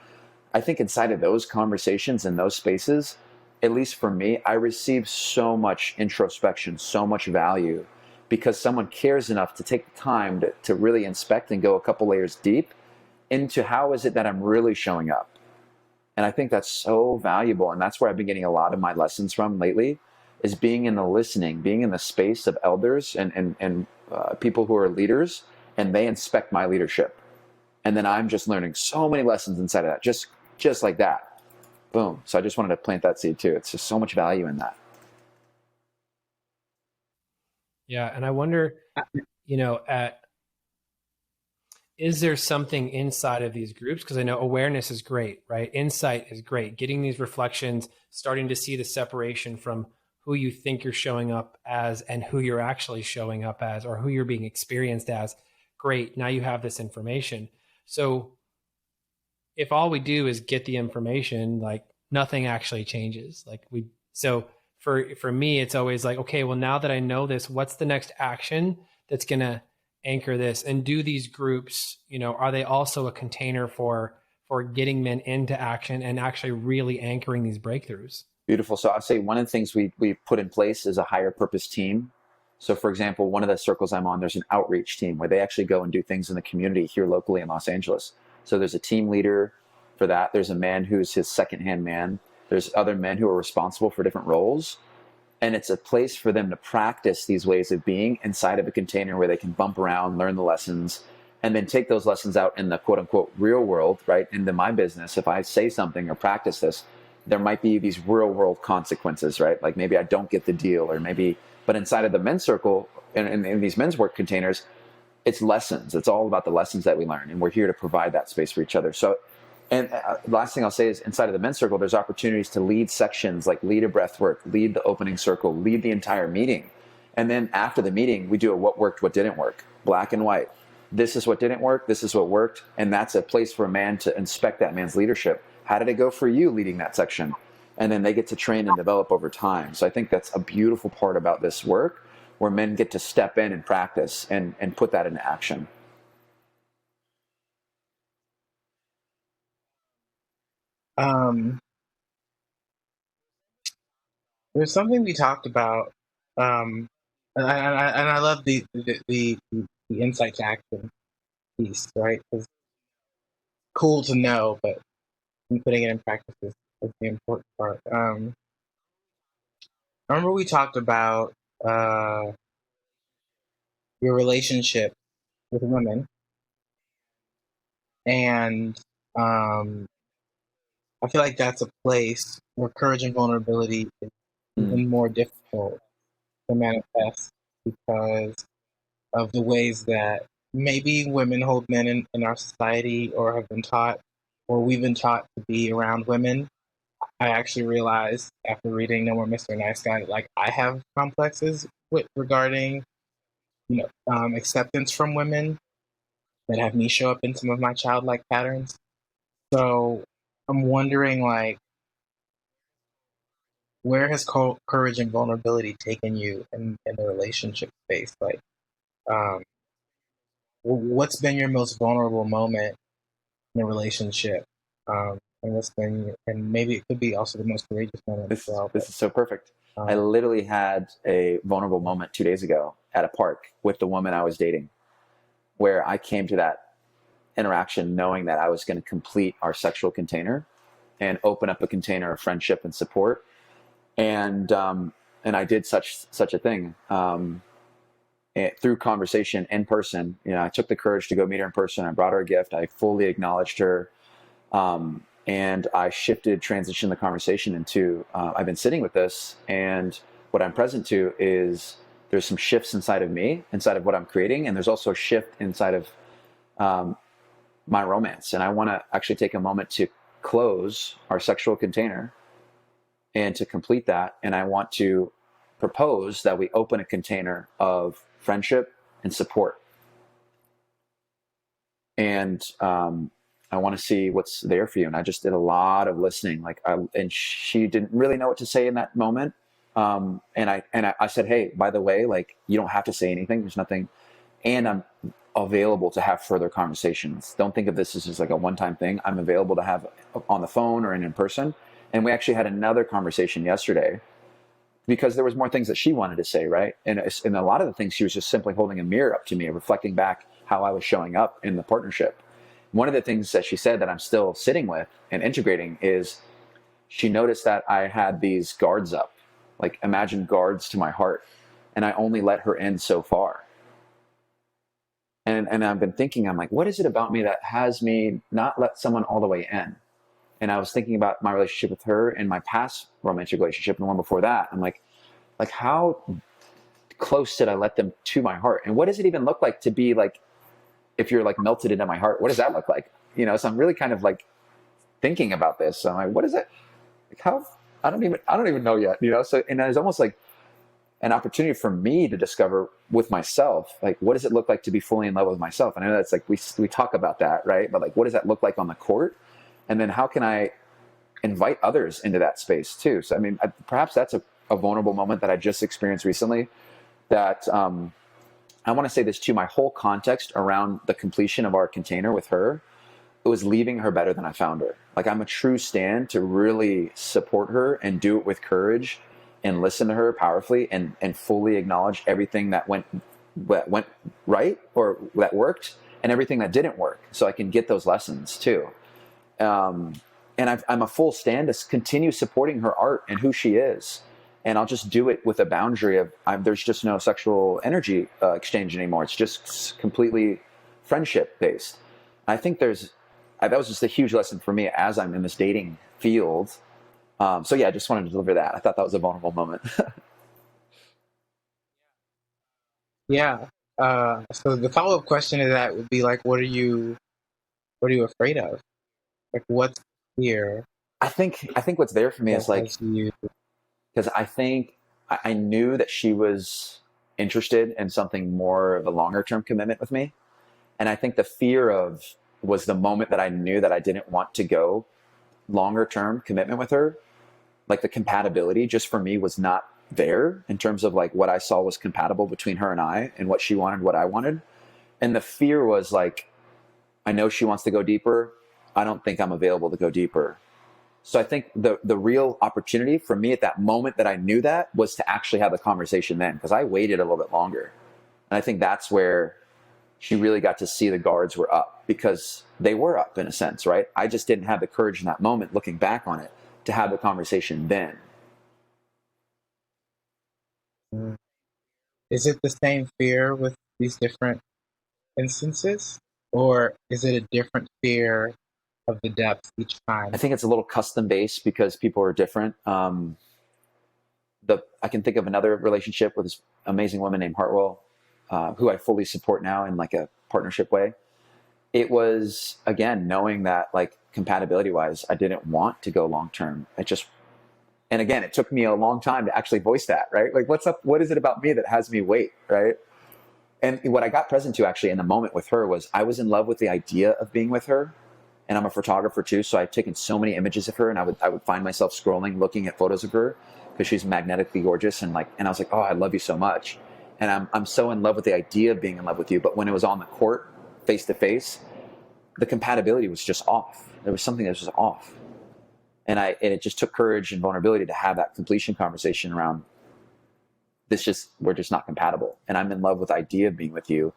I think inside of those conversations and those spaces, at least for me, I receive so much introspection, so much value, because someone cares enough to take the time to really inspect and go a couple layers deep into how is it that I'm really showing up. And I think that's so valuable. And that's where I've been getting a lot of my lessons from lately, is being in the listening, being in the space of elders and people who are leaders, and they inspect my leadership. And then I'm just learning so many lessons inside of that, just like that. Boom. So I just wanted to plant that seed too. It's just so much value in that. Yeah. And I wonder, is there something inside of these groups? Because I know awareness is great, right? Insight is great. Getting these reflections, starting to see the separation from who you think you're showing up as and who you're actually showing up as, or who you're being experienced as. Great. Now you have this information. So if all we do is get the information, like, nothing actually changes. So for me, it's always like, okay, well, now that I know this, what's the next action that's going to anchor this? And do these groups, are they also a container for getting men into action and actually really anchoring these breakthroughs? Beautiful. So I'd say one of the things we put in place is a higher purpose team. So for example, one of the circles I'm on, there's an outreach team where they actually go and do things in the community here locally in Los Angeles. So there's a team leader for that. There's a man who's his secondhand man. There's other men who are responsible for different roles. And it's a place for them to practice these ways of being inside of a container where they can bump around, learn the lessons, and then take those lessons out in the quote unquote real world, right? Into my business. If I say something or practice this, there might be these real world consequences, right? Like maybe I don't get the deal, or maybe, but inside of the men's circle and in these men's work containers, it's lessons. It's all about the lessons that we learn. And we're here to provide that space for each other. So, and last thing I'll say is inside of the men's circle, there's opportunities to lead sections, like lead a breath work, lead the opening circle, lead the entire meeting. And then after the meeting, we do a what worked, what didn't work, black and white. This is what didn't work. This is what worked. And that's a place for a man to inspect that man's leadership. How did it go for you leading that section? And then they get to train and develop over time. So I think that's a beautiful part about this work, where men get to step in and practice and put that into action. There's something we talked about, and I love the insight to action piece, right? It's cool to know, but putting it in practice is the important part. I remember we talked about your relationship with women, and I feel like that's a place where courage and vulnerability is even more difficult to manifest because of the ways that maybe women hold men in our society, or have been taught, or we've been taught to be around women. I actually realized after reading No More Mr. Nice Guy, like I have complexes regarding, acceptance from women that have me show up in some of my childlike patterns. So I'm wondering, like, where has courage and vulnerability taken you in the relationship space? Like, what's been your most vulnerable moment in a relationship? And maybe it could be also the most courageous moment as well. This is so perfect. I literally had a vulnerable moment 2 days ago at a park with the woman I was dating, where I came to that interaction knowing that I was going to complete our sexual container and open up a container of friendship and support. And I did such a thing through conversation in person. I took the courage to go meet her in person. I brought her a gift. I fully acknowledged her. And I transitioned the conversation into, I've been sitting with this, and what I'm present to is there's some shifts inside of me, inside of what I'm creating. And there's also a shift inside of my romance. And I want to actually take a moment to close our sexual container and to complete that. And I want to propose that we open a container of friendship and support. And I want to see what's there for you. And I just did a lot of listening. And she didn't really know what to say in that moment. And I said, hey, by the way, like, you don't have to say anything. There's nothing. And I'm available to have further conversations. Don't think of this as just like a one-time thing. I'm available to have on the phone or in person. And we actually had another conversation yesterday because there was more things that she wanted to say, right? And a lot of the things, she was just simply holding a mirror up to me and reflecting back how I was showing up in the partnership. One of the things that she said that I'm still sitting with and integrating is she noticed that I had these guards up, like imagine guards to my heart, and I only let her in so far. And I've been thinking, I'm like, what is it about me that has me not let someone all the way in? And I was thinking about my relationship with her and my past romantic relationship and the one before that. I'm like how close did I let them to my heart? And what does it even look like to be like, if you're like melted into my heart, what does that look like? So I'm really kind of like thinking about this. So I'm like, what is it? Like how, I don't even know yet, So, and it's almost like an opportunity for me to discover with myself, like, what does it look like to be fully in love with myself? And I know that's like, we talk about that, right? But like, what does that look like on the court? And then how can I invite others into that space too? So, I mean, perhaps that's a vulnerable moment that I just experienced recently that I want to say this too, my whole context around the completion of our container with her, it was leaving her better than I found her. Like, I'm a true stand to really support her and do it with courage and listen to her powerfully and fully acknowledge everything that went right or that worked and everything that didn't work, so I can get those lessons too. Um, and I'm a full stand to continue supporting her art and who she is. And I'll just do it with a boundary of there's just no sexual energy exchange anymore. It's just completely friendship based. I think that was just a huge lesson for me as I'm in this dating field. So yeah, I just wanted to deliver that. I thought that was a vulnerable moment. Yeah. So the follow-up question to that would be like, what are you afraid of? Like, what's fear? I think what's there for me is like, because I think I knew that she was interested in something more of a longer term commitment with me. And I think the fear of was the moment that I knew that I didn't want to go longer term commitment with her. Like, the compatibility just for me was not there in terms of like what I saw was compatible between her and I, and what she wanted, what I wanted. And the fear was like, I know she wants to go deeper. I don't think I'm available to go deeper. So I think the real opportunity for me at that moment that I knew that was to actually have the conversation then, because I waited a little bit longer. And I think that's where she really got to see the guards were up, because they were up in a sense, right? I just didn't have the courage in that moment, looking back on it, to have the conversation then. Is it the same fear with these different instances, or is it a different fear of the depth each time? I think it's a little custom based because people are different. I can think of another relationship with this amazing woman named Hartwell, who I fully support now in like a partnership way. It was, again, knowing that like compatibility wise, I didn't want to go long term. And again, it took me a long time to actually voice that, right? Like, what's up? What is it about me that has me wait, right? And what I got present to actually in the moment with her was I was in love with the idea of being with her. And I'm a photographer too, so I've taken so many images of her, and I would find myself scrolling, looking at photos of her because she's magnetically gorgeous, and I was like, oh, I love you so much, and I'm so in love with the idea of being in love with you. But when it was on the court, face to face, the compatibility was just off. There was something that was just off, and it just took courage and vulnerability to have that completion conversation around this. We're just not compatible, and I'm in love with the idea of being with you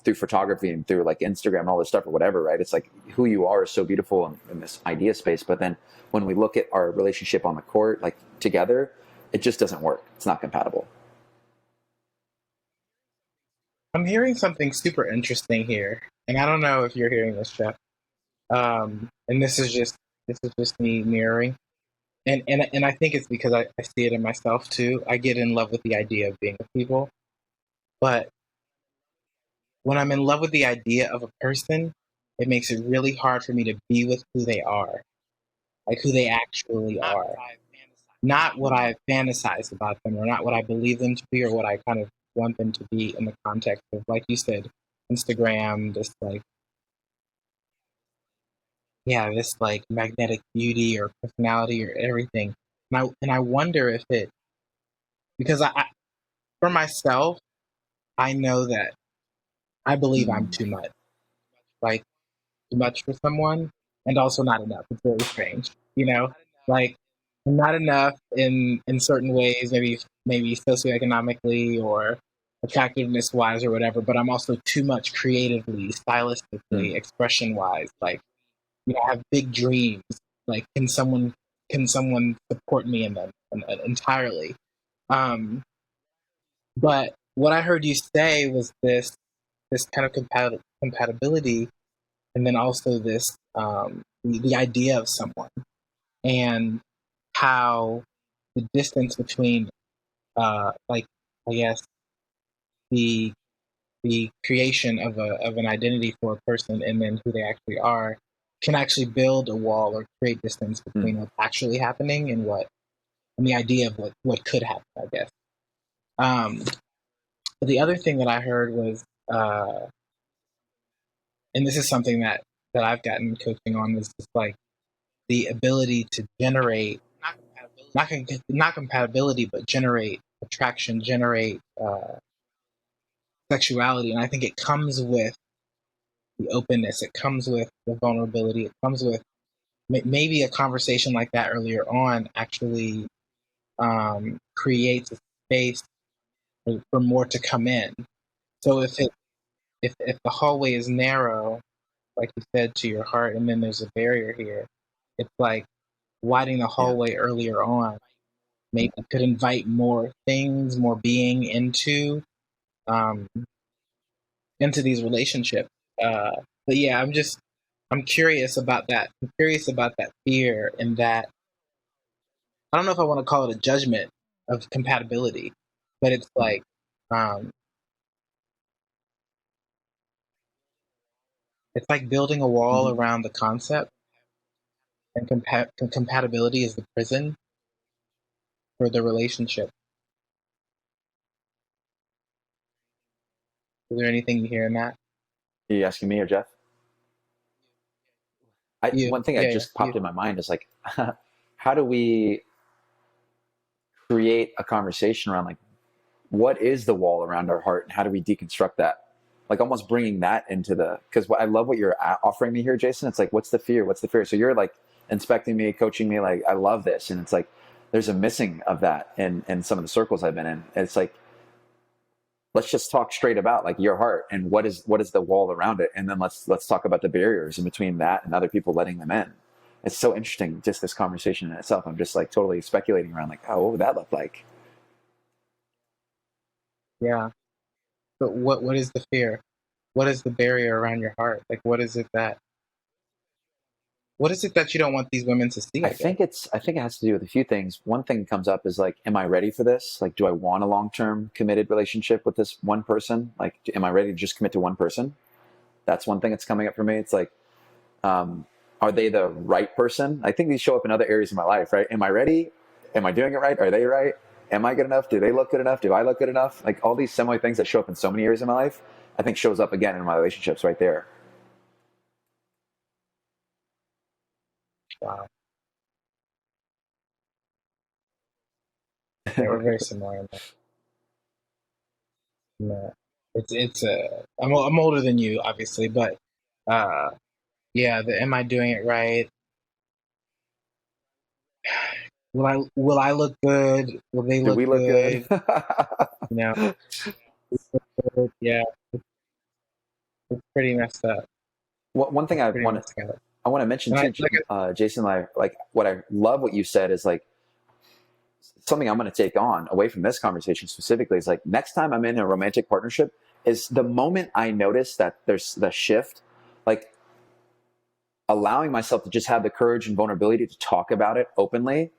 through photography and through like Instagram and all this stuff or whatever, right? It's like who you are is so beautiful in this idea space. But then when we look at our relationship on the court, like together, it just doesn't work. It's not compatible. I'm hearing something super interesting here, and I don't know if you're hearing this, Jeff. And this is just me mirroring, and I think it's because I see it in myself too. I get in love with the idea of being with people, but when I'm in love with the idea of a person, it makes it really hard for me to be with who they are, like who they actually are. Not what I fantasize about them, or not what I believe them to be, or what I kind of want them to be in the context of, like you said, Instagram, this like, yeah, this like magnetic beauty or personality or everything. And I wonder if it, because for myself, I know that I believe I'm too much, like too much for someone, and also not enough. It's very strange, like I'm not enough in certain ways, maybe socioeconomically or attractiveness wise or whatever, but I'm also too much creatively, stylistically, expression wise. Like, I have big dreams. Like, can someone support me in them entirely? Um, but what I heard you say was this kind of compatibility, and then also this the idea of someone, and how the distance between like, I guess, the creation of an identity for a person and then who they actually are can actually build a wall or create distance between what's actually happening and the idea of what could happen, I guess. But the other thing that I heard was, and this is something that I've gotten coaching on, was just like the ability to generate not compatibility, but generate attraction, generate sexuality. And I think it comes with the openness, it comes with the vulnerability, it comes with maybe a conversation like that earlier on actually creates a space for more to come in. So if the hallway is narrow, like you said, to your heart, and then there's a barrier here, it's like widening the Yeah. hallway earlier on maybe could invite more things, more being um, into these relationships. But yeah, I'm curious about that. I'm curious about that fear and that I don't know if I want to call it a judgment of compatibility, but it's like um, building a wall Mhm. around the concept, and compatibility is the prison for the relationship. Is there anything you hear in that? Are you asking me or Jeff? You, One thing that yeah, yeah, just you. popped in my mind is like, how do we create a conversation around like what is the wall around our heart and how do we deconstruct that? Like almost bringing that into because I love what you're offering me here, Jason. It's like, what's the fear? What's the fear? So you're like inspecting me, coaching me. Like, I love this. And it's like, there's a missing of that in some of the circles I've been in. It's like, let's just talk straight about like your heart and what is the wall around it. And then let's talk about the barriers in between that and other people letting them in. It's so interesting, just this conversation in itself. I'm just like totally speculating around like, oh, what would that look like? Yeah. But what is the fear? What is the barrier around your heart? Like, what is it that you don't want these women to see? I guess. I think it has to do with a few things. One thing comes up is like, am I ready for this? Like, do I want a long-term committed relationship with this one person? Like, am I ready to just commit to one person? That's one thing that's coming up for me. It's like, um, are they the right person? I think these show up in other areas of my life, right? Am I ready? Am I doing it right? Are they right? Am I good enough? Do they look good enough? Do I look good enough? Like all these similar things that show up in so many areas of my life, I think shows up again in my relationships right there. Wow. Yeah, we're very similar in that. Yeah. I'm older than you, obviously, but uh, yeah. The am I doing it right? Will I look good? Will they Do look we look good? good? You know, yeah. It's pretty messed up. One thing It's pretty messed up. I want to mention And too, Jason. Like what I love what you said is like something I'm going to take on away from this conversation specifically is like next time I'm in a romantic partnership is the moment I notice that there's the shift, like allowing myself to just have the courage and vulnerability to talk about it openly,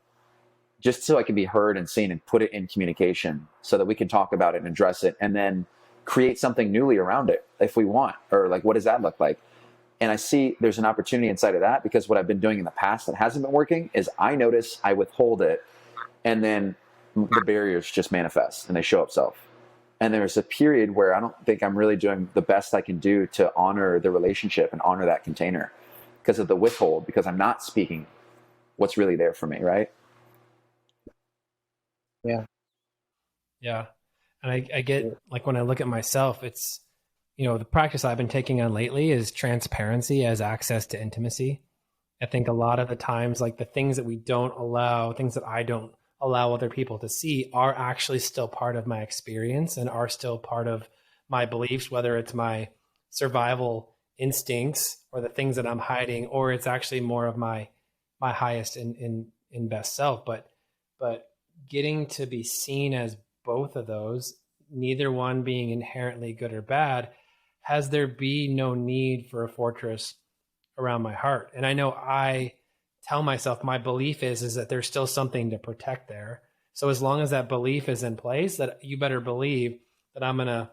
just so I can be heard and seen and put it in communication so that we can talk about it and address it and then create something newly around it if we want, or like, what does that look like? And I see there's an opportunity inside of that because what I've been doing in the past that hasn't been working is I notice I withhold it and then the barriers just manifest and they show up self. And there's a period where I don't think I'm really doing the best I can do to honor the relationship and honor that container because of the withhold, because I'm not speaking what's really there for me, right? Yeah. Yeah. And I get like when I look at myself, it's, the practice I've been taking on lately is transparency as access to intimacy. I think a lot of the times, like the things that we don't allow, things that I don't allow other people to see are actually still part of my experience and are still part of my beliefs, whether it's my survival instincts or the things that I'm hiding, or it's actually more of my highest in best self. But getting to be seen as both of those, neither one being inherently good or bad, has there be no need for a fortress around my heart. And I know I tell myself my belief is that there's still something to protect there. So as long as that belief is in place, that you better believe that I'm gonna,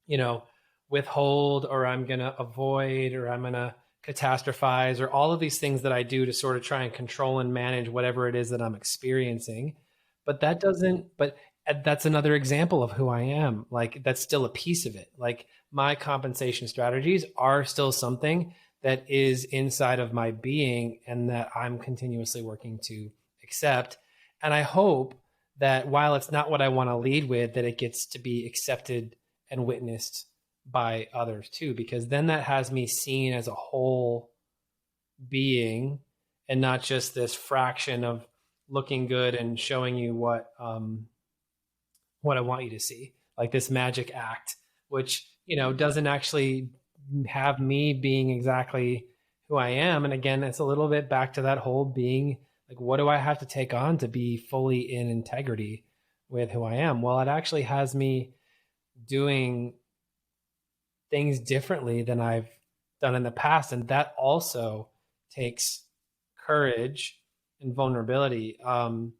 you know, withhold, or I'm gonna avoid, or I'm gonna catastrophize, or all of these things that I do to sort of try and control and manage whatever it is that I'm experiencing. But that doesn't, but that's another example of who I am. Like that's still a piece of it. Like my compensation strategies are still something that is inside of my being and that I'm continuously working to accept. And I hope that while it's not what I want to lead with, that it gets to be accepted and witnessed by others too, because then that has me seen as a whole being and not just this fraction of looking good and showing you what I want you to see, like this magic act, which, you know, doesn't actually have me being exactly who I am. And again, it's a little bit back to that whole being like, what do I have to take on to be fully in integrity with who I am? Well, it actually has me doing things differently than I've done in the past. And that also takes courage and vulnerability. And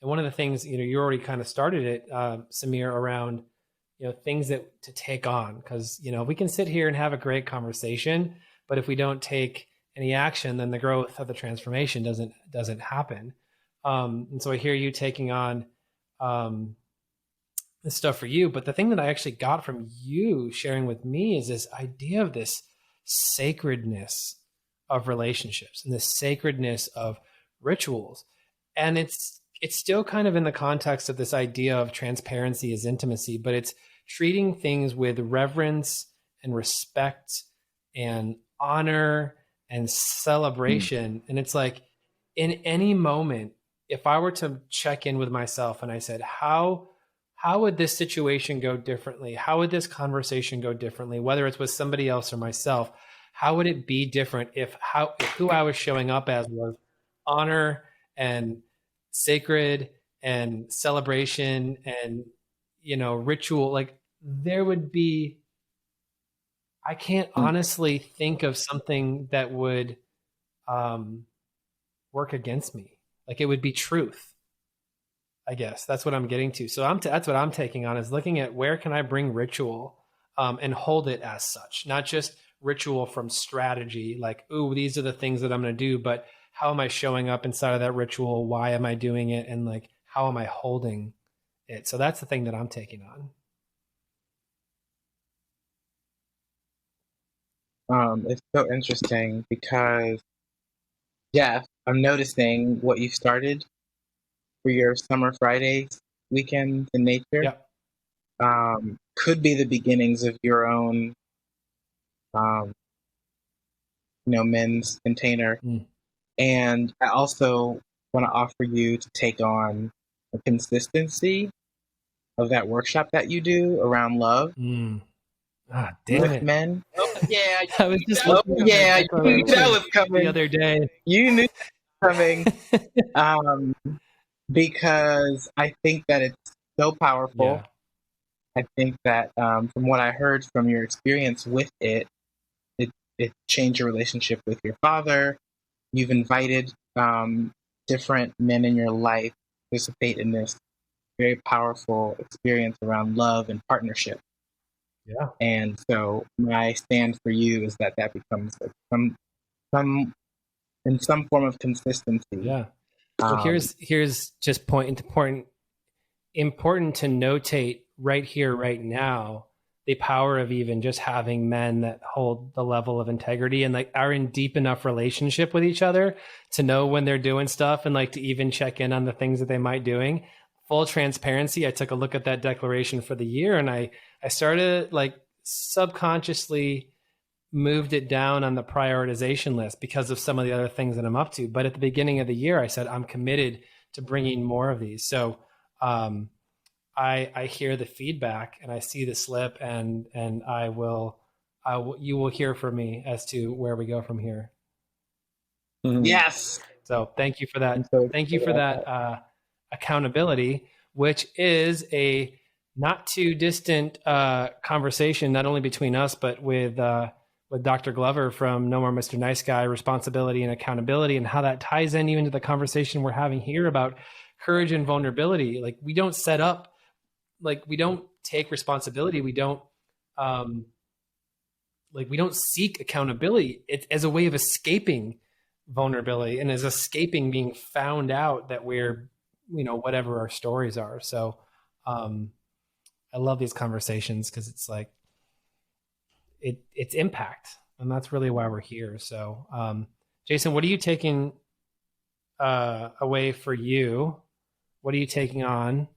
one of the things, you know, you already kind of started it, Samir, around, you know, things that to take on, because, you know, we can sit here and have a great conversation, but if we don't take any action, then the growth of the transformation doesn't happen. And so I hear you taking on this stuff for you, but the thing that I actually got from you sharing with me is this idea of this sacredness of relationships and the sacredness of rituals. And it's still kind of in the context of this idea of transparency as intimacy, but it's treating things with reverence and respect and honor and celebration. And it's like, in any moment, if I were to check in with myself and I said, how would this situation go differently? How would this conversation go differently? Whether it's with somebody else or myself, how would it be different if who I was showing up as was honor and sacred and celebration and, you know, ritual? Like, there would be, I can't honestly think of something that would work against me. Like, it would be truth, I guess. That's what I'm getting to. So that's what I'm taking on, is looking at where can I bring ritual and hold it as such, not just ritual from strategy, like, ooh, these are the things that I'm going to do, but how am I showing up inside of that ritual? Why am I doing it? And like, how am I holding it? So that's the thing that I'm taking on. It's so interesting because, yeah, I'm noticing what you started for your Summer Fridays weekend in nature. Yep. Could be the beginnings of your own, men's container. And I also want to offer you to take on the consistency of that workshop that you do around love with men. Oh, yeah, I was just you knew that was coming the other day. You knew that was coming. Because I think that it's so powerful. Yeah. I think that from what I heard from your experience with it changed your relationship with your father. You've invited different men in your life to participate in this very powerful experience around love and partnership. Yeah. And so my stand for you is that becomes some in some form of consistency. Yeah. Well, here's just important to notate right here, right now, the power of even just having men that hold the level of integrity and like are in deep enough relationship with each other to know when they're doing stuff and like to even check in on the things that they might doing. Full transparency, I took a look at that declaration for the year and I started like subconsciously moved it down on the prioritization list because of some of the other things that I'm up to. But at the beginning of the year, I said, I'm committed to bringing more of these. So I hear the feedback and I see the slip and you will hear from me as to where we go from here. Yes. So thank you for that. Thank you for that accountability, which is a not too distant conversation, not only between us, but with Dr. Glover from No More Mr. Nice Guy, responsibility and accountability, and how that ties in even to the conversation we're having here about courage and vulnerability. Like, we don't set up, like, we don't take responsibility. We don't we don't seek accountability. It's as a way of escaping vulnerability and as escaping being found out that we're, whatever our stories are. So I love these conversations because it's like, it's impact, and that's really why we're here. So Jason, what are you taking away for you? What are you taking on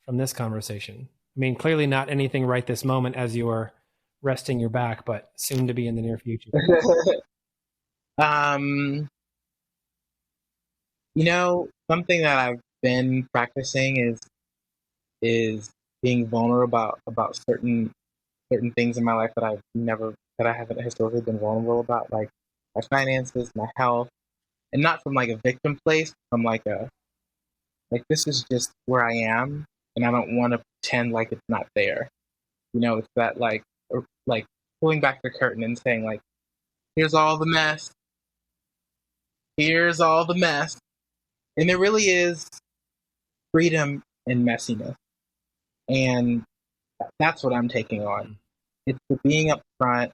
from this conversation? I mean, clearly not anything right this moment as you are resting your back, but soon to be in the near future. Something that I've been practicing is being vulnerable about certain things in my life that I haven't historically been vulnerable about, like my finances, my health, and not from like a victim place, from like this is just where I am, and I don't want to pretend like it's not there. It's that like pulling back the curtain and saying like, here's all the mess, here's all the mess, and there really is freedom in messiness, and that's what I'm taking on. It's the being up front.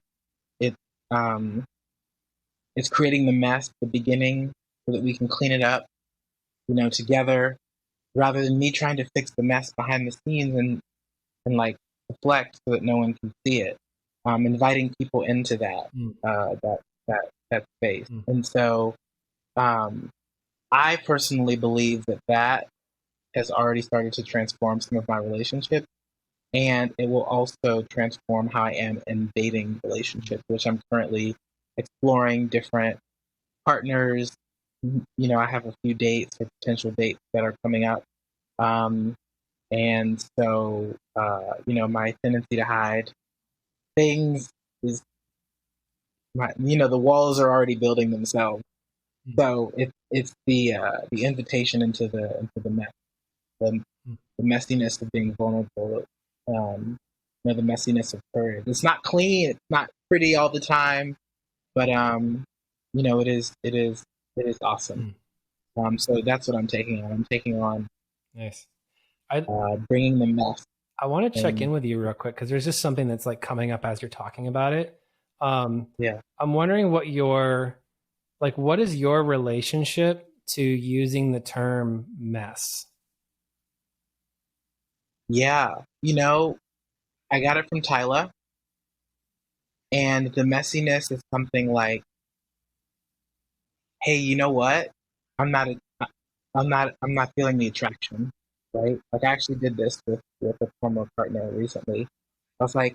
It's um, it's creating the mess, at the beginning, so that we can clean it up, together, rather than me trying to fix the mess behind the scenes and like deflect so that no one can see it. Inviting people into that space, and so I personally believe that has already started to transform some of my relationships, and it will also transform how I am in dating relationships, which I'm currently exploring different partners. I have a few dates or potential dates that are coming up. And so, my tendency to hide things is the walls are already building themselves. So it's the invitation into the mess, the, the messiness of being vulnerable, the messiness of courage. It's not clean, it's not pretty all the time, but it is awesome. So that's what I'm taking on. I'm taking on Nice. bringing the mess. I want to check in with you real quick because there's just something that's like coming up as you're talking about it. Yeah. I'm wondering what is your relationship to using the term mess? Yeah. I got it from Tyla, and the messiness is something like, hey, you know what? I'm not I'm not feeling the attraction, right? Like I actually did this with a former partner recently. I was like,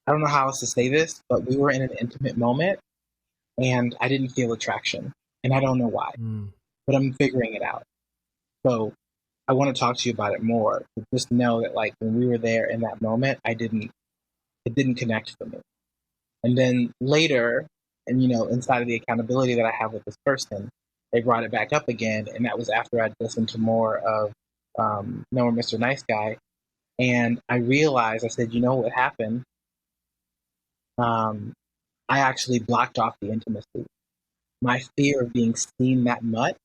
I don't know how else to say this, but we were in an intimate moment and I didn't feel attraction. And I don't know why, but I'm figuring it out. So I want to talk to you about it more. But just know that like when we were there in that moment, it didn't connect for me. And then later, and inside of the accountability that I have with this person, they brought it back up again, and that was after I'd listened to more of No Mr. Nice Guy, and I realized I said, you know what happened? I actually blocked off the intimacy. My fear of being seen that much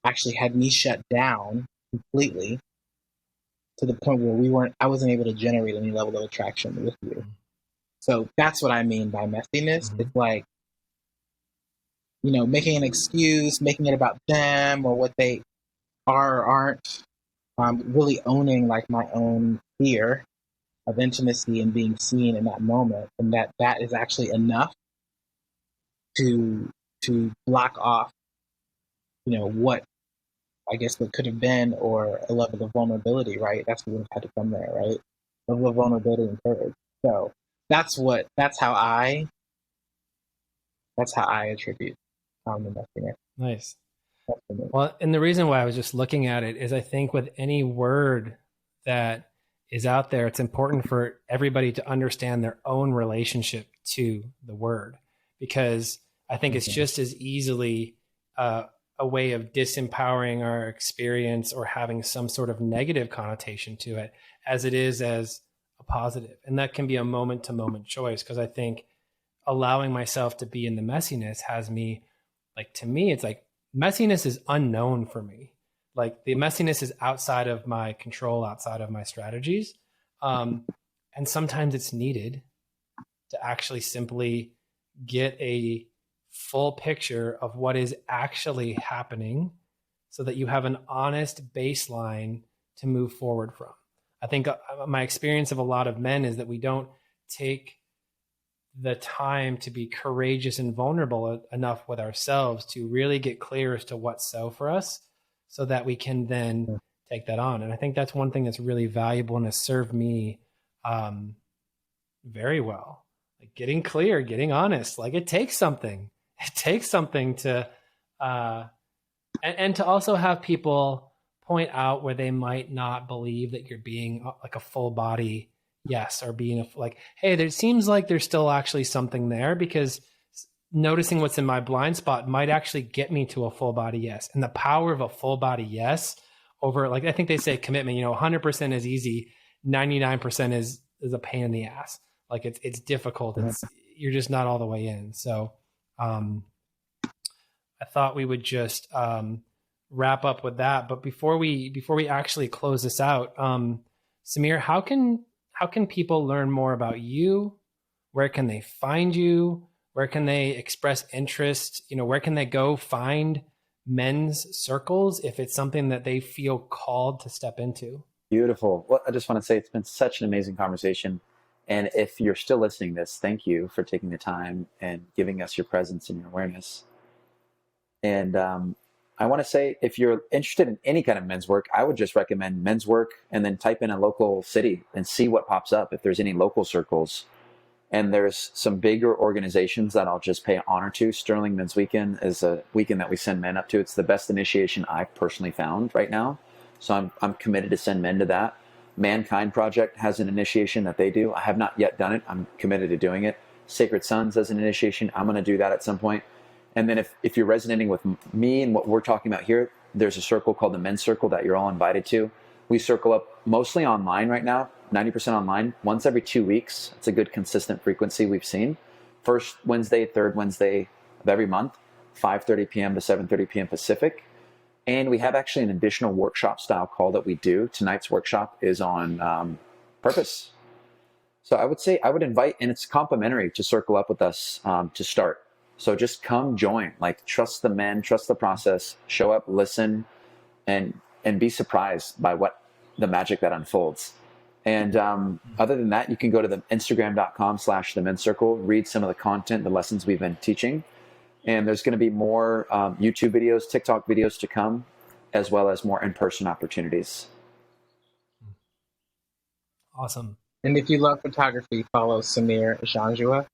actually had me shut down completely to the point where I wasn't able to generate any level of attraction with you. So that's what I mean by messiness. It's like, making an excuse, making it about them or what they are or aren't, really owning like my own fear of intimacy and being seen in that moment, and that is actually enough to block off, what I guess what could have been, or a level of vulnerability, right? That's what would have had to come there, right? Level of vulnerability and courage. So that's how I attribute the messiness. Nice. Well, and the reason why I was just looking at it is I think with any word that is out there, it's important for everybody to understand their own relationship to the word, because I think it's just as easily a way of disempowering our experience or having some sort of negative connotation to it as it is as a positive. And that can be a moment to moment choice, because I think allowing myself to be in the messiness has me, like, to me, it's like messiness is unknown for me. Like the messiness is outside of my control, outside of my strategies. And sometimes it's needed to actually simply get a full picture of what is actually happening so that you have an honest baseline to move forward from. I think my experience of a lot of men is that we don't take the time to be courageous and vulnerable enough with ourselves to really get clear as to what's so for us, so that we can then take that on. And I think that's one thing that's really valuable and has served me very well. Like getting clear, getting honest. Like it takes something. It takes something to and to also have people point out where they might not believe that you're being like a full body yes, or being like, hey, there seems like there's still actually something there, because noticing what's in my blind spot might actually get me to a full body yes. And the power of a full body yes over, like, I think they say commitment, 100% is easy. 99% is a pain in the ass. Like it's difficult. You're just not all the way in. So, I thought we would just, wrap up with that. But before we actually close this out, Samir, how can people learn more about you? Where can they find you? Where can they express interest? Where can they go find men's circles if it's something that they feel called to step into? Beautiful. Well, I just want to say it's been such an amazing conversation. And if you're still listening to this, thank you for taking the time and giving us your presence and your awareness. And I want to say, if you're interested in any kind of men's work, I would just recommend men's work and then type in a local city and see what pops up, if there's any local circles. And there's some bigger organizations that I'll just pay honor to. Sterling Men's Weekend is a weekend that we send men up to. It's the best initiation I've personally found right now. So I'm committed to send men to that. Mankind Project has an initiation that they do. I have not yet done it. I'm committed to doing it. Sacred Sons has an initiation. I'm going to do that at some point. And then if you're resonating with me and what we're talking about here, there's a circle called the Men's Circle that you're all invited to. We circle up mostly online right now, 90% online, once every 2 weeks. It's a good consistent frequency we've seen. First Wednesday, third Wednesday of every month, 5:30 p.m. to 7:30 p.m. Pacific. And we have actually an additional workshop style call that we do. Tonight's workshop is on purpose. So I would say I would invite, and it's complimentary, to circle up with us to start. So just come join, like trust the men, trust the process, show up, listen, and be surprised by what the magic that unfolds. And other than that, you can go to the Instagram.com/the men's circle, read some of the content, the lessons we've been teaching. And there's going to be more YouTube videos, TikTok videos to come, as well as more in-person opportunities. Awesome. And if you love photography, follow Samir Janjua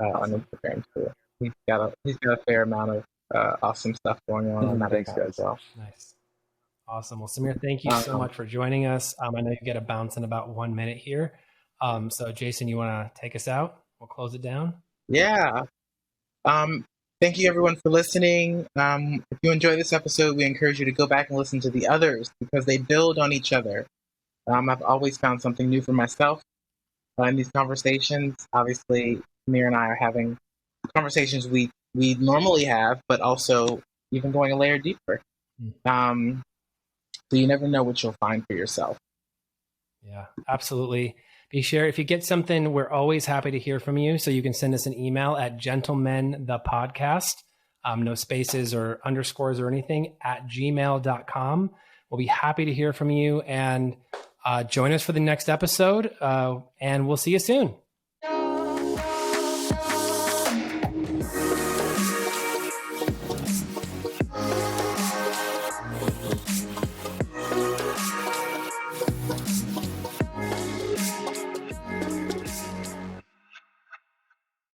on Instagram too. He's got a fair amount of awesome stuff going on that Thanks, account guys. as well. Nice. Awesome. Well, Samir, thank you so much for joining us. I know you get a bounce in about 1 minute here. So Jason, you want to take us out? We'll close it down. Yeah. Thank you everyone for listening. If you enjoyed this episode, we encourage you to go back and listen to the others, because they build on each other. I've always found something new for myself in these conversations. Obviously, Samir and I are having conversations we normally have, but also even going a layer deeper. So you never know what you'll find for yourself. Yeah, absolutely. Be sure, if you get something, we're always happy to hear from you. So you can send us an email at gentlementhepodcast, no spaces or underscores or anything, at gmail.com. We'll be happy to hear from you, and join us for the next episode, and we'll see you soon.